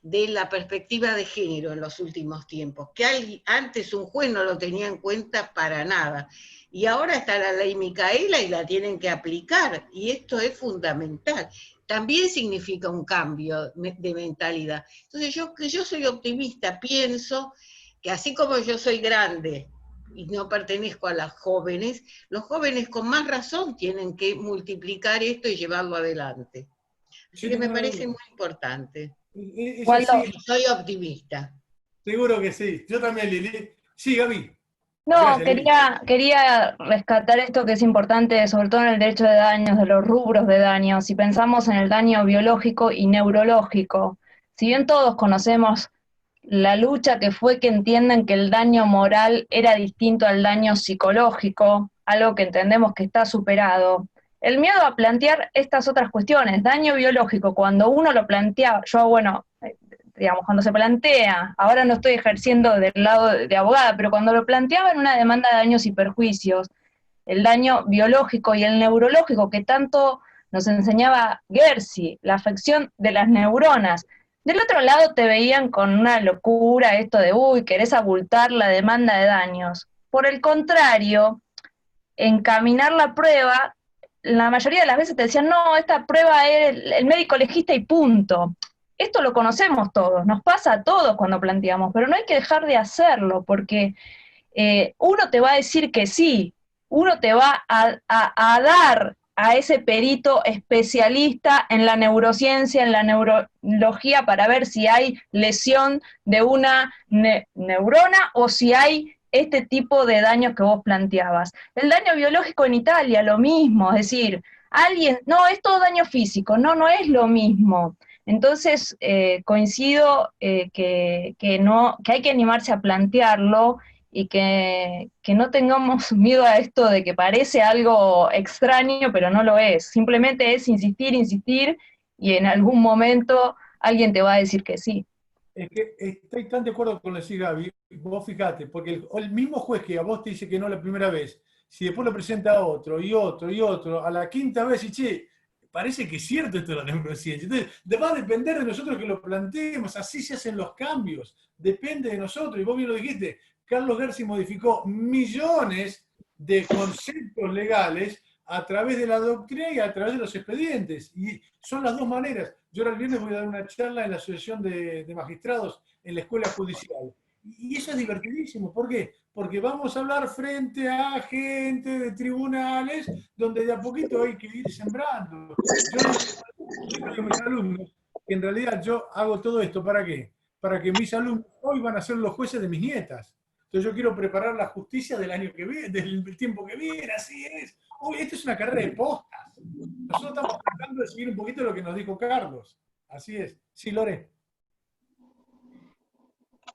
[SPEAKER 2] de la perspectiva de género en los últimos tiempos, que antes un juez no lo tenía en cuenta para nada, y ahora está la ley Micaela y la tienen que aplicar, y esto es fundamental. También significa un cambio de mentalidad. Entonces yo soy optimista, pienso que así como yo soy grande y no pertenezco a las jóvenes, los jóvenes con más razón tienen que multiplicar esto y llevarlo adelante. Así que me parece muy importante. Soy optimista.
[SPEAKER 1] Seguro que sí. Yo también, Lili. Sí, Gaby.
[SPEAKER 7] No,
[SPEAKER 1] Gracias,
[SPEAKER 7] quería rescatar esto que es importante, sobre todo en el derecho de daños, de los rubros de daños. Si pensamos en el daño biológico y neurológico, si bien todos conocemos la lucha que fue que entiendan que el daño moral era distinto al daño psicológico, algo que entendemos que está superado, el miedo a plantear estas otras cuestiones, daño biológico, cuando uno lo plantea, digamos, cuando se plantea, ahora no estoy ejerciendo del lado de abogada, pero cuando lo planteaba en una demanda de daños y perjuicios, el daño biológico y el neurológico que tanto nos enseñaba Gersi, la afección de las neuronas. Del otro lado te veían con una locura esto de, querés abultar la demanda de daños. Por el contrario, encaminar la prueba, la mayoría de las veces te decían, no, esta prueba es el médico legista y punto. Esto lo conocemos todos, nos pasa a todos cuando planteamos, pero no hay que dejar de hacerlo, porque uno te va a decir que sí, uno te va a dar a ese perito especialista en la neurociencia, en la neurología, para ver si hay lesión de una neurona o si hay este tipo de daños que vos planteabas. El daño biológico en Italia, lo mismo, es decir, no, es todo daño físico, no es lo mismo. Entonces, coincido que hay que animarse a plantearlo y que no tengamos miedo a esto de que parece algo extraño, pero no lo es. Simplemente es insistir, insistir, y en algún momento alguien te va a decir que sí.
[SPEAKER 1] Es que estoy tan de acuerdo con lo que decís, Gaby. Vos fijate, porque el mismo juez que a vos te dice que no la primera vez, si después lo presenta a otro, y otro, y otro, a la quinta vez, y che, parece que es cierto esto de la neurociencia. Entonces, va a depender de nosotros que lo planteemos, así se hacen los cambios, depende de nosotros, y vos bien lo dijiste, Carlos Gersi modificó millones de conceptos legales a través de la doctrina y a través de los expedientes. Y son las dos maneras. Yo ahora el viernes voy a dar una charla en la Asociación de Magistrados en la Escuela Judicial. Y eso es divertidísimo. ¿Por qué? Porque vamos a hablar frente a gente de tribunales donde de a poquito hay que ir sembrando. Yo digo a mis alumnos que en realidad yo hago todo esto ¿para qué? Para que mis alumnos hoy van a ser los jueces de mis nietas. Entonces yo quiero preparar la justicia del año que viene, del tiempo que viene, así es. Uy, esto es una carrera de postas. Nosotros estamos tratando de seguir un poquito lo que nos dijo Carlos. Así es. Sí, Lore.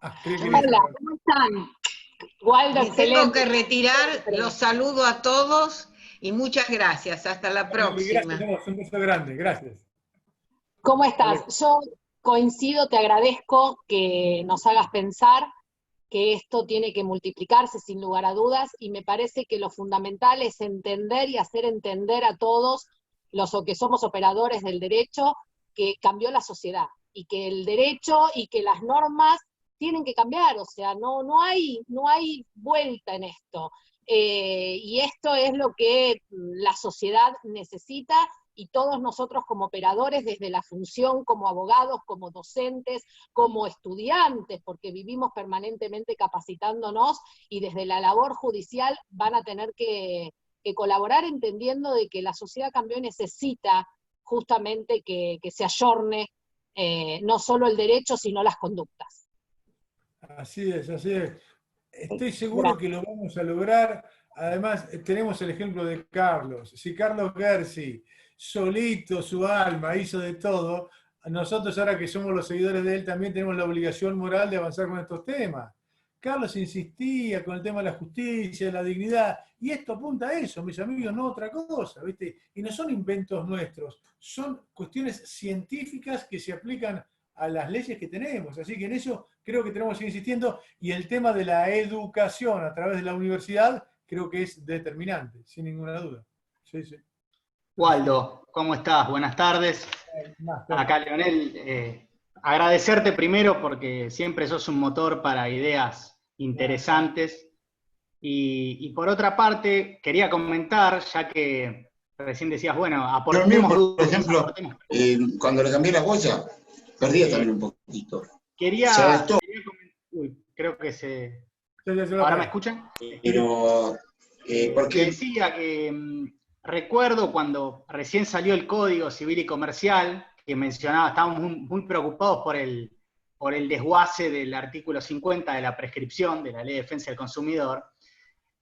[SPEAKER 8] Hola, ¿cómo están? Waldo,
[SPEAKER 2] Me tengo que retirar, los saludo a todos y muchas gracias. Hasta la próxima.
[SPEAKER 1] Gracias, un beso grande, gracias.
[SPEAKER 8] ¿Cómo estás? Yo coincido, te agradezco que nos hagas pensar que esto tiene que multiplicarse sin lugar a dudas, y me parece que lo fundamental es entender y hacer entender a todos los que somos operadores del derecho que cambió la sociedad, y que el derecho y que las normas tienen que cambiar, o sea, no hay vuelta en esto. Y esto es lo que la sociedad necesita, y todos nosotros como operadores, desde la función como abogados, como docentes, como estudiantes, porque vivimos permanentemente capacitándonos, y desde la labor judicial van a tener que colaborar entendiendo de que la sociedad cambió y necesita justamente que se ayorne no solo el derecho, sino las conductas.
[SPEAKER 1] Así es, así es. Estoy seguro que lo vamos a lograr. Además, tenemos el ejemplo de Carlos. Si Carlos Gersi, solito, su alma, hizo de todo, nosotros ahora que somos los seguidores de él también tenemos la obligación moral de avanzar con estos temas. Carlos insistía con el tema de la justicia, de la dignidad, y esto apunta a eso, mis amigos, no otra cosa, ¿viste? Y no son inventos nuestros, son cuestiones científicas que se aplican a las leyes que tenemos, así que en eso creo que tenemos que ir insistiendo, y el tema de la educación a través de la universidad creo que es determinante, sin ninguna duda. Sí, sí.
[SPEAKER 9] Waldo, ¿cómo estás? Buenas tardes. Acá, Leonel, agradecerte primero porque siempre sos un motor para ideas interesantes. Y por otra parte, quería comentar, ya que recién decías, bueno, aportemos dudas.
[SPEAKER 10] Por ejemplo, cuando le cambié la boya, perdía también un poquito.
[SPEAKER 9] Uy, creo que se... ¿Ahora me escuchan?
[SPEAKER 10] Pero, ¿por qué?
[SPEAKER 9] Decía que recuerdo cuando recién salió el Código Civil y Comercial, que mencionaba, estábamos muy preocupados por el desguace del artículo 50 de la prescripción de la Ley de Defensa del Consumidor,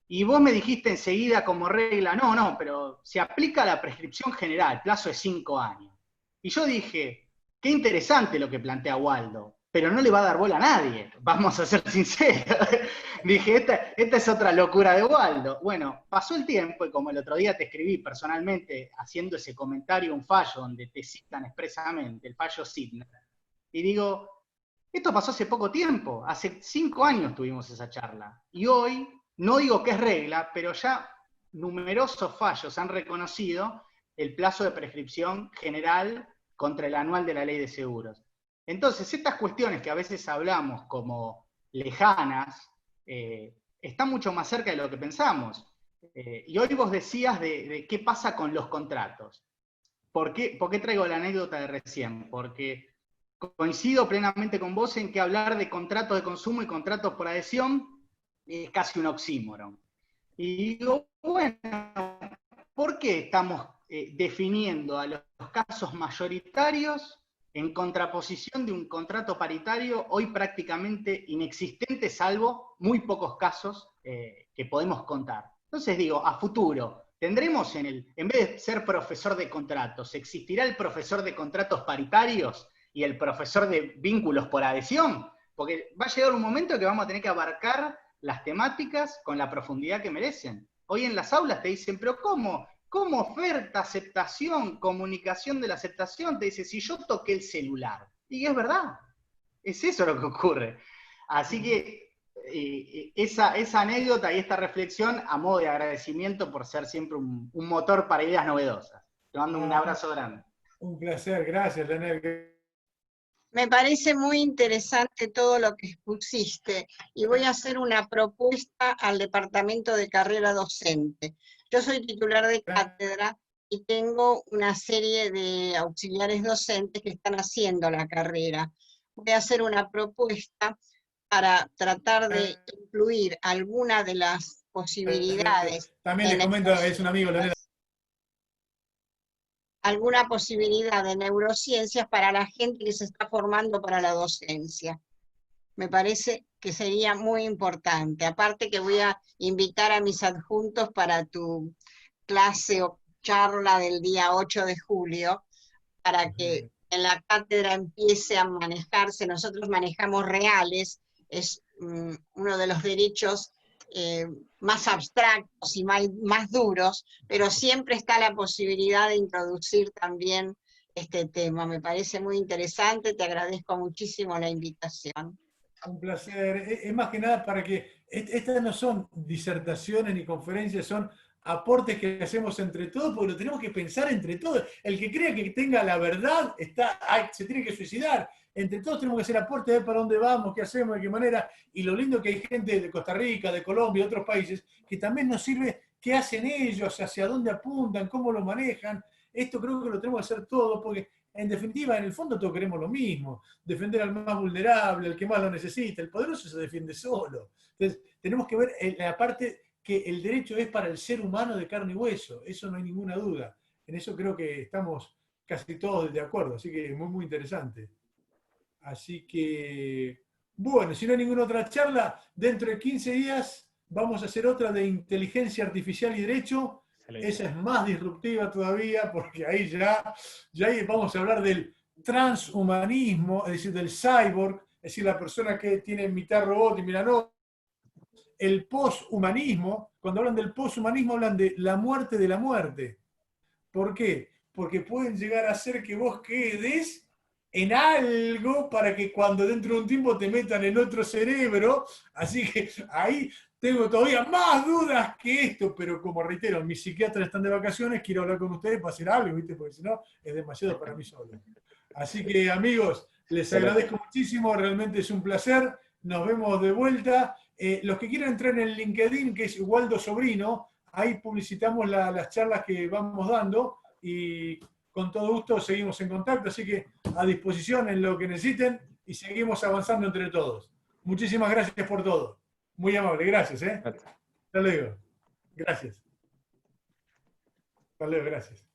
[SPEAKER 9] y vos me dijiste enseguida como regla, no, pero se aplica la prescripción general, plazo de 5 años. Y yo dije, qué interesante lo que plantea Waldo, pero no le va a dar bola a nadie, vamos a ser sinceros. Dije, esta es otra locura de Waldo. Bueno, pasó el tiempo y como el otro día te escribí personalmente haciendo ese comentario, un fallo donde te citan expresamente, el fallo Sidner, y digo, esto pasó hace poco tiempo, hace 5 años tuvimos esa charla, y hoy, no digo que es regla, pero ya numerosos fallos han reconocido el plazo de prescripción general contra el anual de la Ley de Seguros. Entonces, estas cuestiones que a veces hablamos como lejanas, están mucho más cerca de lo que pensamos. Y hoy vos decías de qué pasa con los contratos. ¿Por qué traigo la anécdota de recién? Porque coincido plenamente con vos en que hablar de contratos de consumo y contratos por adhesión es casi un oxímoron. Y digo, bueno, ¿por qué estamos definiendo a los casos mayoritarios en contraposición de un contrato paritario hoy prácticamente inexistente, salvo muy pocos casos que podemos contar? Entonces digo, a futuro, tendremos en vez de ser profesor de contratos, ¿existirá el profesor de contratos paritarios y el profesor de vínculos por adhesión? Porque va a llegar un momento que vamos a tener que abarcar las temáticas con la profundidad que merecen. Hoy en las aulas te dicen, pero ¿cómo? ¿Cómo oferta, aceptación, comunicación de la aceptación? Te dice, si yo toqué el celular. Y es verdad, es eso lo que ocurre. Así que esa anécdota y esta reflexión, a modo de agradecimiento por ser siempre un motor para ideas novedosas. Te mando un abrazo grande.
[SPEAKER 1] Un placer, gracias, Leonel.
[SPEAKER 2] Me parece muy interesante todo lo que expusiste y voy a hacer una propuesta al Departamento de Carrera Docente. Yo soy titular de cátedra y tengo una serie de auxiliares docentes que están haciendo la carrera. Voy a hacer una propuesta para tratar de incluir alguna de las posibilidades.
[SPEAKER 1] También les comento, es un amigo, Leonel.
[SPEAKER 2] Alguna posibilidad de neurociencias para la gente que se está formando para la docencia. Me parece que sería muy importante. Aparte que voy a invitar a mis adjuntos para tu clase o charla del día 8 de julio, para que en la cátedra empiece a manejarse. Nosotros manejamos reales, es uno de los derechos más abstractos y más duros, pero siempre está la posibilidad de introducir también este tema. Me parece muy interesante, te agradezco muchísimo la invitación.
[SPEAKER 1] Un placer. Es más que nada para que, estas no son disertaciones ni conferencias, son aportes que hacemos entre todos, porque lo tenemos que pensar entre todos. El que crea que tenga la verdad se tiene que suicidar. Entre todos tenemos que hacer aportes, ver para dónde vamos, qué hacemos, de qué manera. Y lo lindo que hay gente de Costa Rica, de Colombia, de otros países, que también nos sirve qué hacen ellos, hacia dónde apuntan, cómo lo manejan. Esto creo que lo tenemos que hacer todos, porque en definitiva, en el fondo todos queremos lo mismo. Defender al más vulnerable, al que más lo necesita. El poderoso se defiende solo. Entonces, tenemos que ver la parte que el derecho es para el ser humano de carne y hueso. Eso no hay ninguna duda. En eso creo que estamos casi todos de acuerdo. Así que muy, muy interesante. Así que, bueno, si no hay ninguna otra charla, dentro de 15 días vamos a hacer otra de inteligencia artificial y derecho. Excelente. Esa es más disruptiva todavía, porque ahí ya ahí vamos a hablar del transhumanismo, es decir, del cyborg, es decir, la persona que tiene mitad robot y mitad no. El poshumanismo, cuando hablan del poshumanismo hablan de la muerte de la muerte. ¿Por qué? Porque pueden llegar a ser que vos quedes en algo para que cuando dentro de un tiempo te metan en otro cerebro. Así que ahí tengo todavía más dudas que esto, pero como reitero, mis psiquiatras están de vacaciones, quiero hablar con ustedes para hacer algo, ¿viste? Porque si no, es demasiado para mí solo. Así que, amigos, les agradezco muchísimo, realmente es un placer. Nos vemos de vuelta. Los que quieran entrar en el LinkedIn, que es Waldo Sobrino, ahí publicitamos las charlas que vamos dando y con todo gusto seguimos en contacto, así que a disposición en lo que necesiten y seguimos avanzando entre todos. Muchísimas gracias por todo. Muy amable, gracias. Hasta luego. Gracias. Hasta luego, gracias.